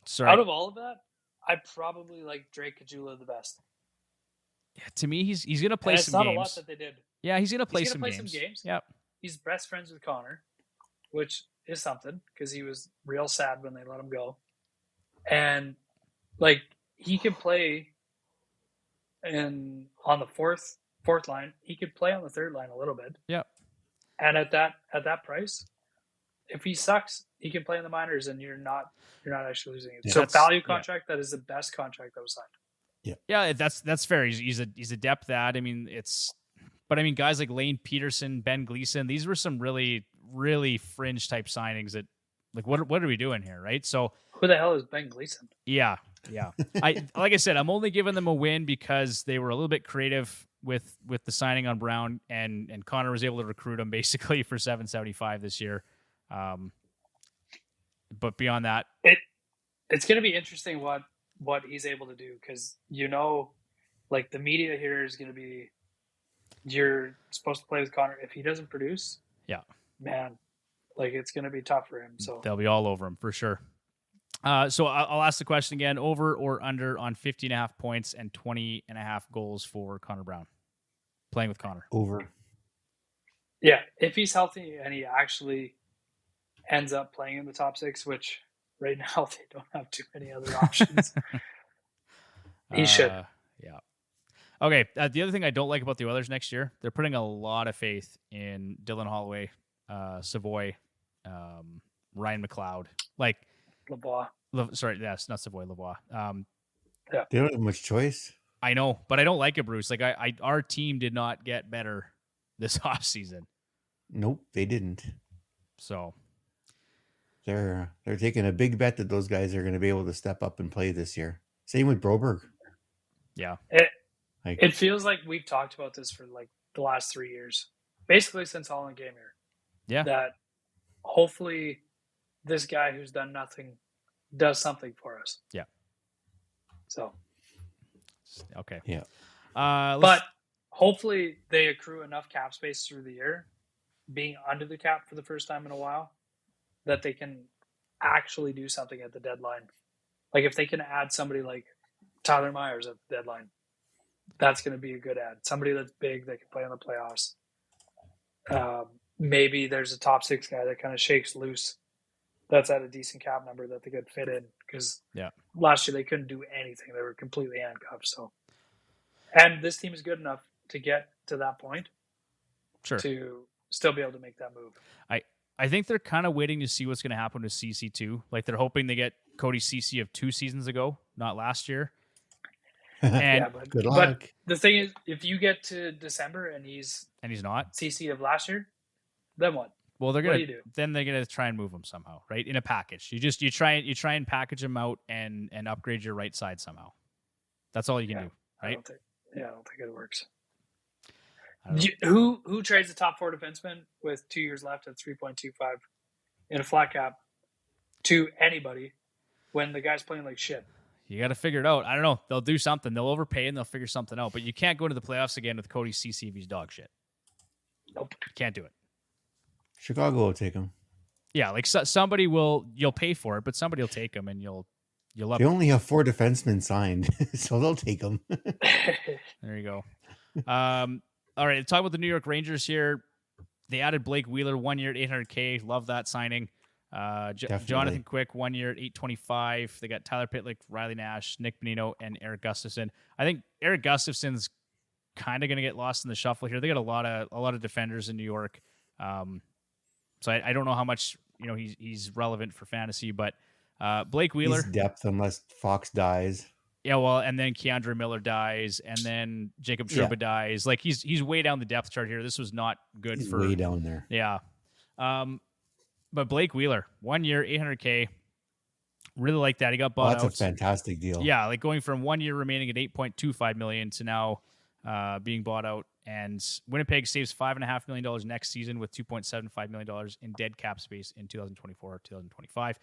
sorry. of all of that, I probably like Drake Kajula the best. Yeah, to me, he's going to play And some it's not games. a lot that they did. Yeah, he's going to play He's some gonna play games. some games. Yep. He's best friends with Connor, which is something because he was real sad when they let him go. And like he could play on the fourth line. He could play on the third line a little bit. Yep. And at that price, if he sucks, he can play in the minors, and you're not actually losing it. Yeah. So value contract, that is the best contract that was signed. Yeah, that's fair. He's a depth ad. I mean, but I mean, guys like Lane Peterson, Ben Gleason, these were some really, really fringe type signings that, like, what are we doing here, right? So who the hell is Ben Gleason? Yeah. Like I said, I'm only giving them a win because they were a little bit creative with the signing on Brown, and Connor was able to recruit him basically for $775 this year. But beyond that, it's going to be interesting what he's able to do because like the media here is going to be, you're supposed to play with Connor. If he doesn't produce, man, like it's going to be tough for him. So they'll be all over him for sure. So I'll ask the question again: over or under on 50.5 points and 20.5 goals for Connor Brown playing with Connor? Over. Yeah, if he's healthy and he actually ends up playing in the top six, which right now they don't have too many other options, he should. Yeah. Okay. The other thing I don't like about the Oilers next year, they're putting a lot of faith in Dylan Holloway, Savoy, Ryan McLeod, like. Lavoie. Sorry, yes, not Savoy, Lavoie. They don't have much choice. I know, but I don't like it, Bruce. Like our team did not get better this offseason. Nope, they didn't. So they're taking a big bet that those guys are going to be able to step up and play this year. Same with Broberg. Yeah. It feels like we've talked about this for like the last 3 years, basically since Holland came here. Yeah. That hopefully this guy who's done nothing does something for us. Yeah. So. Okay. Yeah. But hopefully they accrue enough cap space through the year, being under the cap for the first time in a while, that they can actually do something at the deadline. Like if they can add somebody like Tyler Myers at the deadline, that's going to be a good add. Somebody that's big that can play in the playoffs. Maybe there's a top six guy that kind of shakes loose. That's at a decent cap number that they could fit in because last year they couldn't do anything. They were completely handcuffed. So, and this team is good enough to get to that point to still be able to make that move. I think they're kind of waiting to see what's going to happen with CC2. Like they're hoping they get Cody CC of 2 seasons ago, not last year. And good luck. But the thing is, if you get to December and he's not CC of last year, then what? Well, they're gonna try and move him somehow, right? In a package. You try and package him out and upgrade your right side somehow. That's all you can do, right? I don't think it works. Who trades the top 4 defensemen with 2 years left at 3.25 in a flat cap to anybody when the guy's playing like shit? You got to figure it out. I don't know. They'll do something. They'll overpay and they'll figure something out. But you can't go into the playoffs again with Cody CC if he's dog shit. Nope. You can't do it. Chicago will take him. Yeah, like somebody will. You'll pay for it, but somebody will take him, and you'll love. They only have 4 defensemen signed, so they'll take them. There you go. All right, let's talk about the New York Rangers here. They added Blake Wheeler, 1 year at $800K. Love that signing. Jonathan Quick, 1 year at $825. They got Tyler Pitlick, Riley Nash, Nick Bonino, and Eric Gustafson. I think Eric Gustafson's kind of going to get lost in the shuffle here. They got a lot of defenders in New York. So I don't know how much he's relevant for fantasy, but Blake Wheeler, he's depth unless Fox dies. Yeah, well, and then Keandre Miller dies, and then Jacob Trouba dies. Like he's way down the depth chart here. This was not good he's for way down there. Yeah, but Blake Wheeler, 1 year, $800K. Really like that. He got bought out. That's a fantastic deal. Yeah, like going from 1 year remaining at $8.25 million to now being bought out. And Winnipeg saves $5.5 million next season with $2.75 million in dead cap space in 2024 or 2025.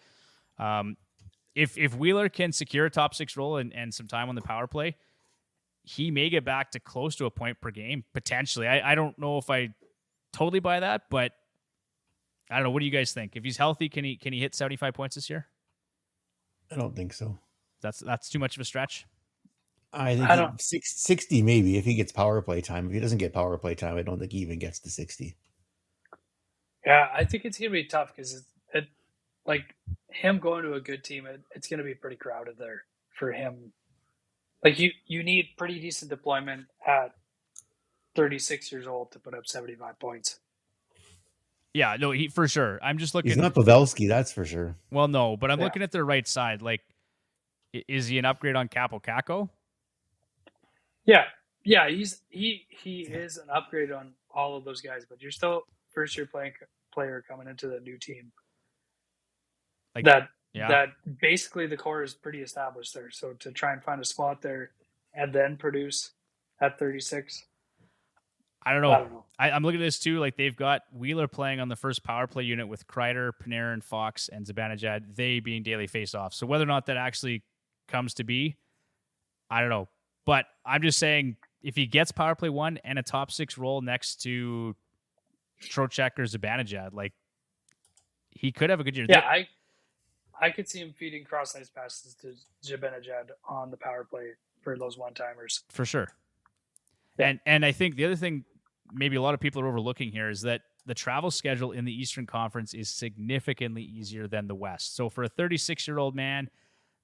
If Wheeler can secure a top 6 role and some time on the power play, he may get back to close to a point per game, potentially. I don't know if I totally buy that, but I don't know. What do you guys think? If he's healthy, can he hit 75 points this year? I don't think so. That's too much of a stretch. I think 60 maybe if he gets power play time. If he doesn't get power play time, I don't think he even gets to 60. Yeah, I think it's going to be tough because like him going to a good team, it's going to be pretty crowded there for him. Like you need pretty decent deployment at 36 years old to put up 75 points. Yeah, no, he for sure. I'm just looking. He's not Pavelski, that's for sure. Well, no, but I'm looking at their right side. Like, is he an upgrade on Capo Caco? Yeah, he is an upgrade on all of those guys, but you're still first year player coming into the new team. Like that basically the core is pretty established there. So to try and find a spot there and then produce at 36. I don't know. I'm looking at this too. Like they've got Wheeler playing on the first power play unit with Kreider, Panarin, Fox, and Zibanejad, they being daily faceoffs. So whether or not that actually comes to be, I don't know. But I'm just saying if he gets power play 1 and a top 6 role next to Trocheck or Zibanejad, like he could have a good year. Yeah, I could see him feeding cross ice passes to Zibanejad on the power play for those one-timers. For sure. Yeah. And I think the other thing maybe a lot of people are overlooking here is that the travel schedule in the Eastern Conference is significantly easier than the West. So for a 36-year-old man,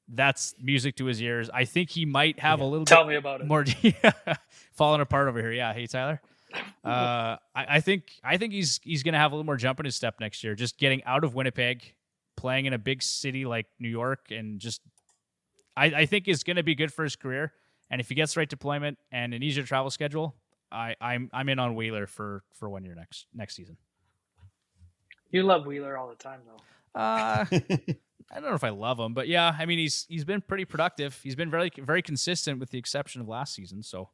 that's music to his ears. I think he might have a little Tell me about it. More falling apart over here. Yeah. Hey, Tyler. I think he's going to have a little more jump in his step next year. Just getting out of Winnipeg, playing in a big city like New York, and just I think is going to be good for his career. And if he gets the right deployment and an easier travel schedule, I'm in on Wheeler for 1 year next season. You love Wheeler all the time, though. I don't know if I love him, but yeah, I mean he's been pretty productive. He's been very very consistent, with the exception of last season. So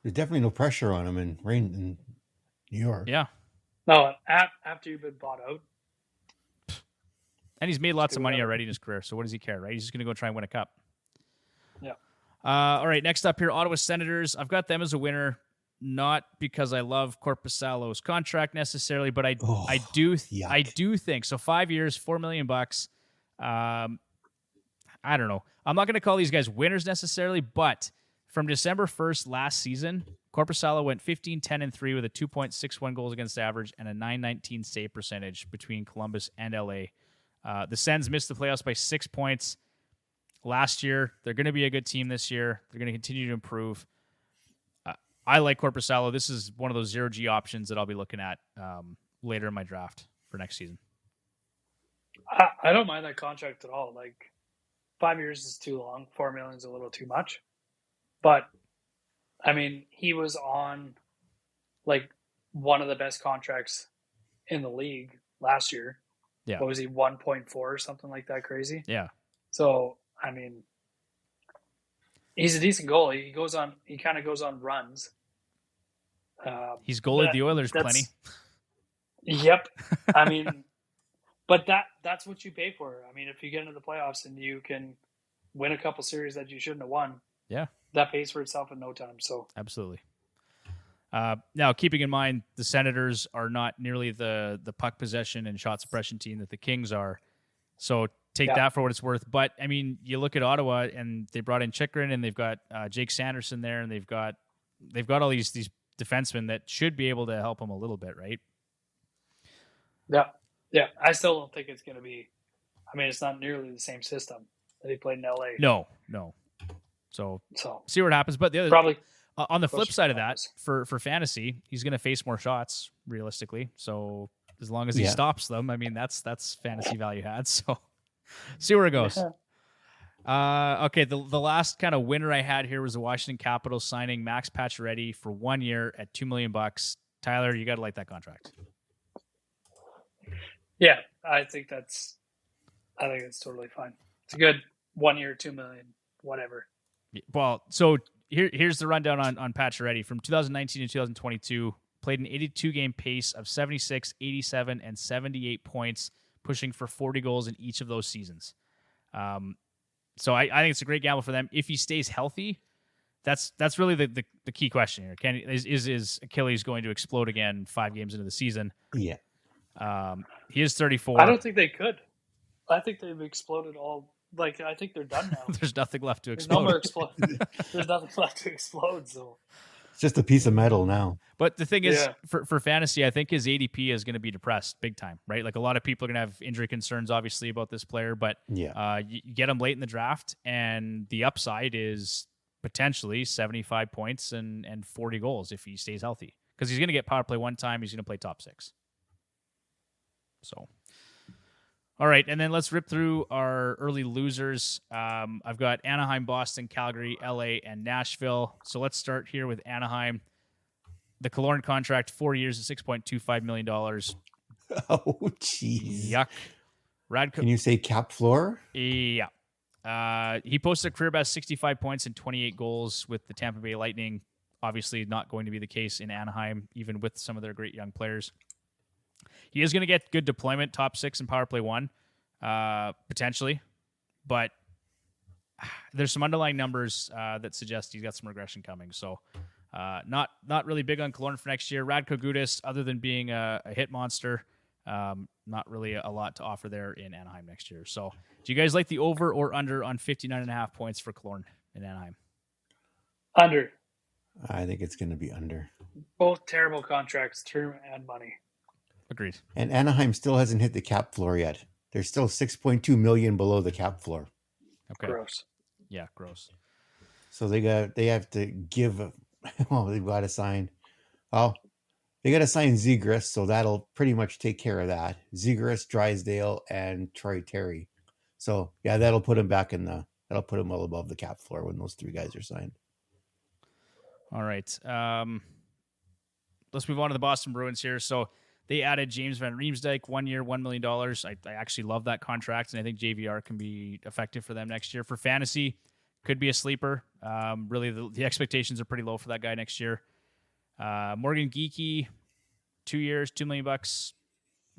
there's definitely no pressure on him in New York. Yeah. No, after you've been bought out, and he's made lots of money already in his career. So what does he care, right? He's just going to go try and win a cup. Yeah. All right, next up here, Ottawa Senators. I've got them as a winner, not because I love Korpisalo's contract necessarily, but I do think so. 5 years, $4 million. I don't know. I'm not going to call these guys winners necessarily, but from December 1st last season, Korpisalo went 15-10-3 with a 2.61 goals against average and a .919 save percentage between Columbus and LA. The Sens missed the playoffs by 6 points last year. They're going to be a good team this year. They're going to continue to improve. I like Korpisalo. This is one of those 0G options that I'll be looking at later in my draft for next season. I don't mind that contract at all. Like 5 years is too long. $4 million is a little too much. But I mean, he was on like one of the best contracts in the league last year. Yeah. What was he, 1.4 or something like that crazy? Yeah. So, I mean, he's a decent goalie. He kind of goes on runs. He's goalied the Oilers plenty. Yep. I mean, but that's what you pay for. I mean, if you get into the playoffs and you can win a couple series that you shouldn't have won, yeah, that pays for itself in no time. So absolutely. Now, keeping in mind the Senators are not nearly the puck possession and shot suppression team that the Kings are, so take that for what it's worth. But I mean, you look at Ottawa and they brought in Chychrun and they've got Jake Sanderson there, and they've got all these defensemen that should be able to help them a little bit, right? Yeah. I still don't think it's going to be. I mean, it's not nearly the same system that he played in LA. No. So see what happens. But the other probably on the flip side of that, for fantasy, he's going to face more shots realistically. So as long as he stops them, I mean, that's fantasy value had. So see where it goes. Okay, the last kind of winner I had here was the Washington Capitals signing Max Pacioretty for 1 year at $2 million. Tyler, you got to like that contract. Yeah, I think it's totally fine. It's a good 1 year, $2 million, whatever. Well, so here's the rundown on Pacioretty. From 2019 to 2022, played an 82-game pace of 76, 87, and 78 points, pushing for 40 goals in each of those seasons. So I think it's a great gamble for them. If he stays healthy, that's really the key question here. Is Achilles going to explode again 5 games into the season? Yeah. He is 34. I don't think they could. I think they've exploded all. Like, I think they're done now. There's nothing left to There's explode. no more explode. There's nothing left to explode. So It's just a piece of metal now. But the thing is, Yeah. for fantasy, I think his ADP is going to be depressed big time, right? Like a lot of people are going to have injury concerns, obviously, about this player. But Yeah. you get him late in the draft, and the upside is potentially 75 points and 40 goals if he stays healthy. Because he's going to get power play one time, he's going to play top 6. So, all right, and then let's rip through our early losers. I've got Anaheim, Boston, Calgary, LA, and Nashville. So let's start here with Anaheim. The Killorn contract, 4 years at $6.25 million. Oh, jeez. Yuck. Can you say cap floor? Yeah. He posted a career best 65 points and 28 goals with the Tampa Bay Lightning. Obviously not going to be the case in Anaheim, even with some of their great young players. He is going to get good deployment, top 6 in power play 1, potentially. But there's some underlying numbers that suggest he's got some regression coming. So not really big on Killorn for next year. Radko Gudas, other than being a hit monster, not really a lot to offer there in Anaheim next year. So do you guys like the over or under on 59.5 points for Killorn in Anaheim? Under. I think it's going to be under. Both terrible contracts, term and money. Agreed. And Anaheim still hasn't hit the cap floor yet. They're still 6.2 million below the cap floor. Okay. Gross. Yeah, gross. So they have to give. Well, they've got to sign. Well, they got to sign Zegras, so that'll pretty much take care of that. Zegras, Drysdale, and Troy Terry. So yeah, that'll put him back in the. That'll put him well above the cap floor when those 3 guys are signed. All right. Let's move on to the Boston Bruins here. So they added James Van Riemsdyk, 1 year, $1 million. I actually love that contract, and I think JVR can be effective for them next year. For fantasy, could be a sleeper. Really, the expectations are pretty low for that guy next year. Morgan Geekie, 2 years, $2 million.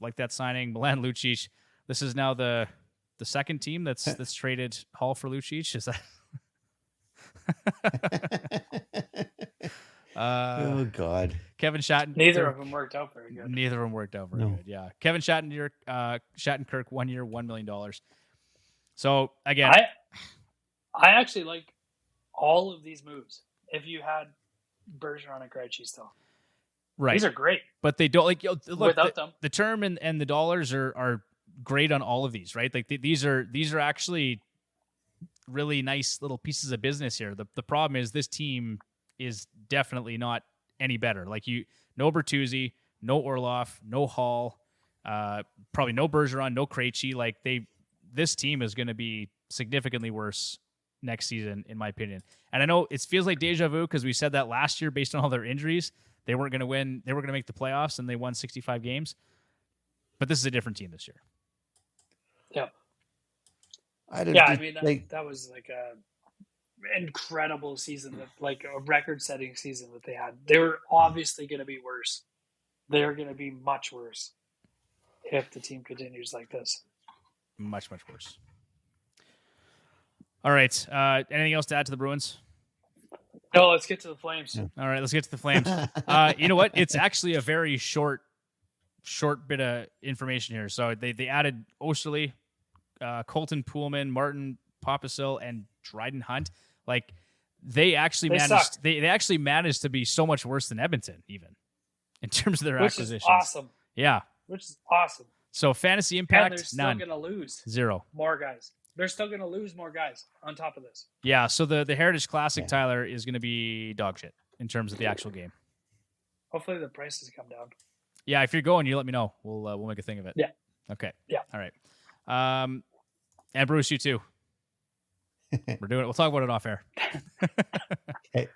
Like that signing. Milan Lucic. This is now the second team that's traded Hall for Lucic. Is that? Oh God! Kevin Shattenkirk. Neither of them worked out very good. Neither of them worked out very good. Yeah, Kevin Shattenkirk, 1 year, $1 million. So again, I actually like all of these moves. If you had Bergeron and Krejci still, right? These are great, but they don't like. Look, without them, the term and the dollars are great on all of these, right? Like these are actually really nice little pieces of business here. The problem is this team is definitely not any better. Like no Bertuzzi, no Orlov, no Hall, probably no Bergeron, no Krejci. Like this team is going to be significantly worse next season, in my opinion. And I know it feels like deja vu because we said that last year based on all their injuries, they weren't going to win. They were going to make the playoffs and they won 65 games. But this is a different team this year. Yeah. I mean, that was like a incredible season, like a record-setting season that they had. They were obviously going to be worse. They're going to be much worse if the team continues like this. Much, much worse. All right. Anything else to add to the Bruins? No, let's get to the Flames. Yeah. All right, let's get to the Flames. You know what? It's actually a very short bit of information here. So they added Osterley, Colton Poolman, Martin Papasil, and Dryden Hunt. Like they actually managed to be so much worse than Edmonton, even in terms of their acquisitions. Is awesome. Yeah, which is awesome. So fantasy impact, and they're still none. Going to lose 0 more guys. They're still going to lose more guys on top of this. Yeah. So the Heritage Classic, Tyler, is going to be dog shit in terms of the actual game. Hopefully the prices come down. Yeah, if you're going, you let me know. We'll make a thing of it. Yeah. Okay. Yeah. All right. And Bruce, you too. We're doing it. We'll talk about it off air. Okay.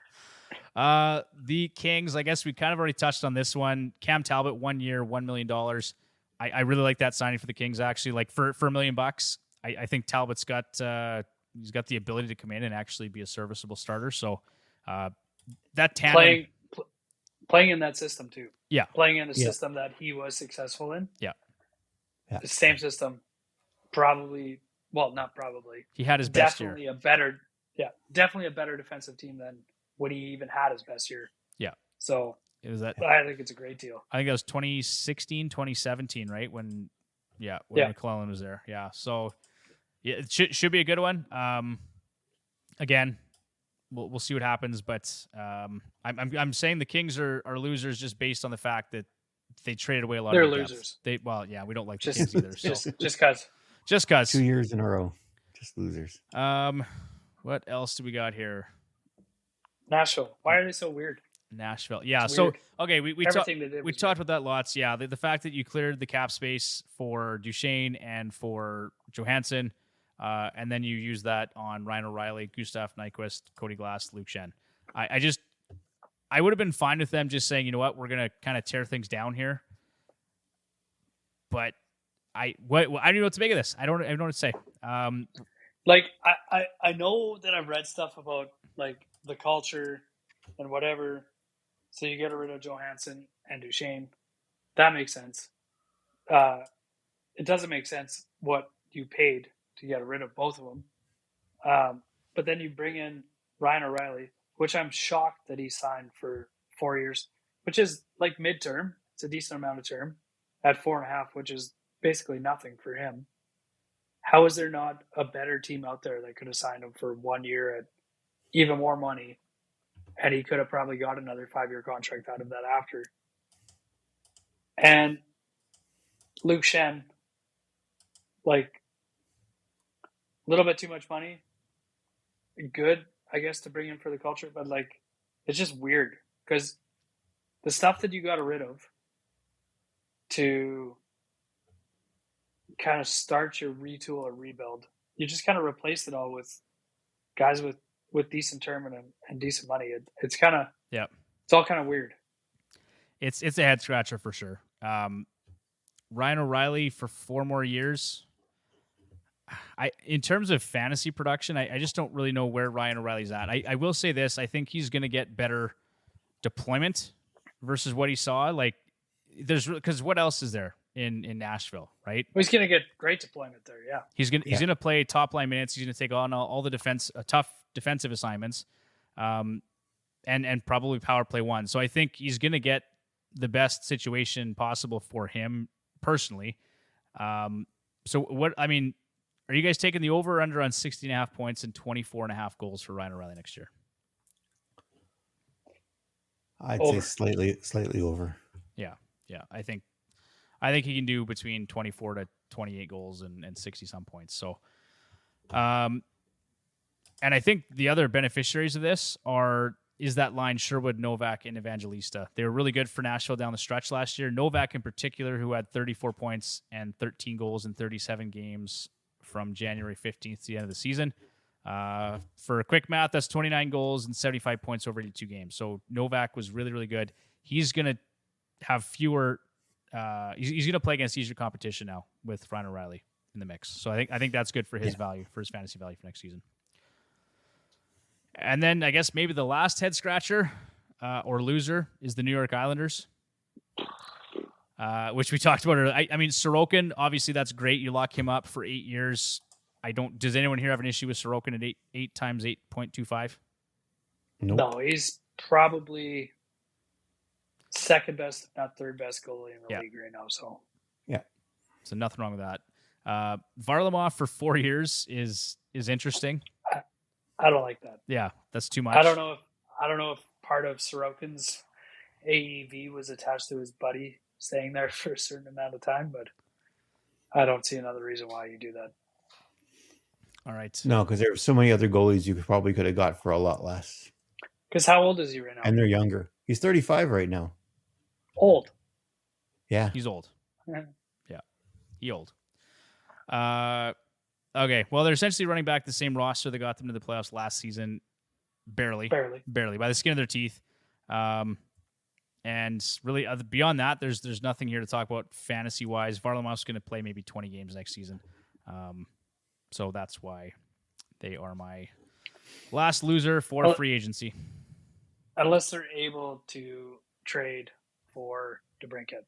The Kings, I guess we kind of already touched on this one. Cam Talbot, 1 year, $1 million. I really like that signing for the Kings, actually. Like for $1 million, I think Talbot's got he's got the ability to come in and actually be a serviceable starter. So that tandem, playing in that system too. Yeah. Playing in a system that he was successful in. Yeah. The same system, probably. Well, not probably. He had his best year. Definitely a better defensive team than when he even had his best year. Yeah. So It was that. I think it's a great deal. I think that was 2016, 2017, right? When McClellan was there. Yeah. So yeah, it should be a good one. Again, we'll see what happens, but I'm saying the Kings are losers just based on the fact that they traded away a lot They're of their depth. losers. We don't like the Kings either. So just cause. Just cause. 2 years in a row. Just losers. What else do we got here? Nashville. Why are they so weird? Nashville. Yeah. It's So weird. okay, we Everything they did we was talked about that lots. Yeah. The fact that you cleared the cap space for Duchesne and for Johansson, and then you use that on Ryan O'Reilly, Gustav Nyquist, Cody Glass, Luke Shen. I would have been fine with them just saying, you know what, we're gonna kind of tear things down here. But I don't know what to make of this. I don't know what to say. Like I know that I've read stuff about like the culture and whatever. So you get rid of Johansson and Duchesne. That makes sense. It doesn't make sense what you paid to get rid of both of them. But then you bring in Ryan O'Reilly, which I'm shocked that he signed for 4 years, which is like midterm. It's a decent amount of term at 4.5, which is basically nothing for him. How is there not a better team out there that could have signed him for 1 year at even more money? And he could have probably got another 5-year contract out of that after. And Luke Shen, like, a little bit too much money. Good, I guess, to bring in for the culture, but like, it's just weird because the stuff that you got rid of to kind of start your retool or rebuild, you just kind of replaced it all with guys with decent term and decent money. It's kind of it's all kind of weird. It's a head scratcher for sure. Ryan O'Reilly for 4 more years. In terms of fantasy production, I just don't really know where Ryan O'Reilly's at. I will say this: I think he's going to get better deployment versus what he saw. Like, because what else is there in Nashville, right? Well, he's going to get great deployment there. Yeah, he's going to play top line minutes. He's going to take on all the tough defensive assignments, and probably power play one. So I think he's going to get the best situation possible for him personally. So what I mean. Are you guys taking the over or under on 60.5 points and 24.5 goals for Ryan O'Reilly next year? I'd say slightly over. Yeah. I think he can do between 24 to 28 goals and 60 some points. So, and I think the other beneficiaries of this is that line Sherwood, Novak, and Evangelista. They were really good for Nashville down the stretch last year. Novak in particular, who had 34 points and 13 goals in 37 games from January 15th to the end of the season. For a quick math, that's 29 goals and 75 points over 82 games. So Novak was really, really good. He's going to have fewer. He's going to play against easier competition now with Ryan O'Reilly in the mix. So I think that's good for his value, for his fantasy value for next season. And then I guess maybe the last head scratcher or loser is the New York Islanders. Which we talked about earlier. I mean, Sorokin, obviously that's great. You lock him up for 8 years. Does anyone here have an issue with Sorokin at 8 times 8.25? Nope. No, he's probably second best, if not third best goalie in the league right now. So nothing wrong with that. Varlamov for 4 years is interesting. I don't like that. Yeah, that's too much. I don't know if part of Sorokin's AEV was attached to his buddy staying there for a certain amount of time, but I don't see another reason why you do that. All right. No, because there were so many other goalies you probably could have got for a lot less. Because how old is he right now? And they're younger. He's 35 right now. Old. Yeah. He's old. Yeah. He old. Okay. Well, they're essentially running back the same roster that got them to the playoffs last season. Barely. By the skin of their teeth. And really, beyond that, there's nothing here to talk about fantasy-wise. Varlamov's going to play maybe 20 games next season. So that's why they are my last loser for free agency. Unless they're able to trade for DeBrincat.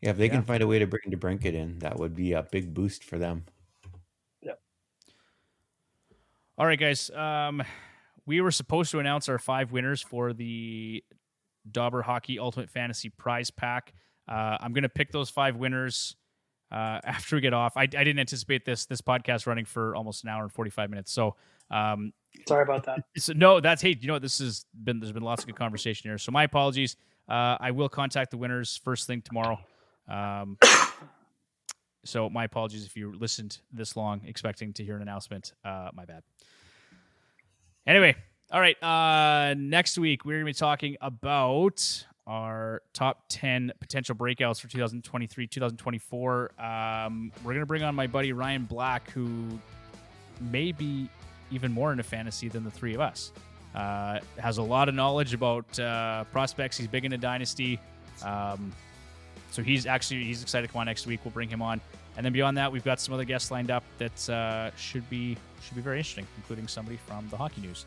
If they can find a way to bring DeBrincat in, that would be a big boost for them. Yeah. All right, guys. we were supposed to announce our 5 winners for the Dauber Hockey Ultimate Fantasy Prize Pack. I'm going to pick those 5 winners after we get off. I didn't anticipate this podcast running for almost an hour and 45 minutes. So sorry about that. So no, that's hey. You know what? There's been lots of good conversation here. So my apologies. I will contact the winners first thing tomorrow. So my apologies if you listened this long expecting to hear an announcement. My bad. Anyway, all right. Next week we're going to be talking about our top 10 potential breakouts for 2023, 2024. We're going to bring on my buddy Ryan Black, who may be even more into fantasy than the three of us. Has a lot of knowledge about prospects. He's big into Dynasty. So he's excited to come on next week. We'll bring him on. And then beyond that, we've got some other guests lined up that should be very interesting, including somebody from the Hockey News.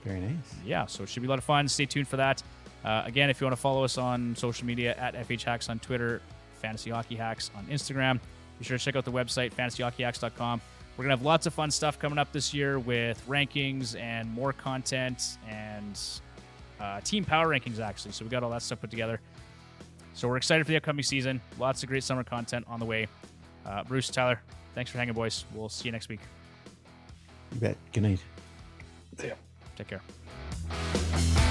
Very nice. Yeah, so it should be a lot of fun. Stay tuned for that. Again, if you want to follow us on social media, at FH Hacks on Twitter, Fantasy Hockey Hacks on Instagram. Be sure to check out the website, fantasyhockeyhacks.com. We're going to have lots of fun stuff coming up this year with rankings and more content and team power rankings, actually. So we got all that stuff put together. So we're excited for the upcoming season. Lots of great summer content on the way. Bruce, Tyler, thanks for hanging, boys. We'll see you next week. You bet. Good night. See ya. Take care.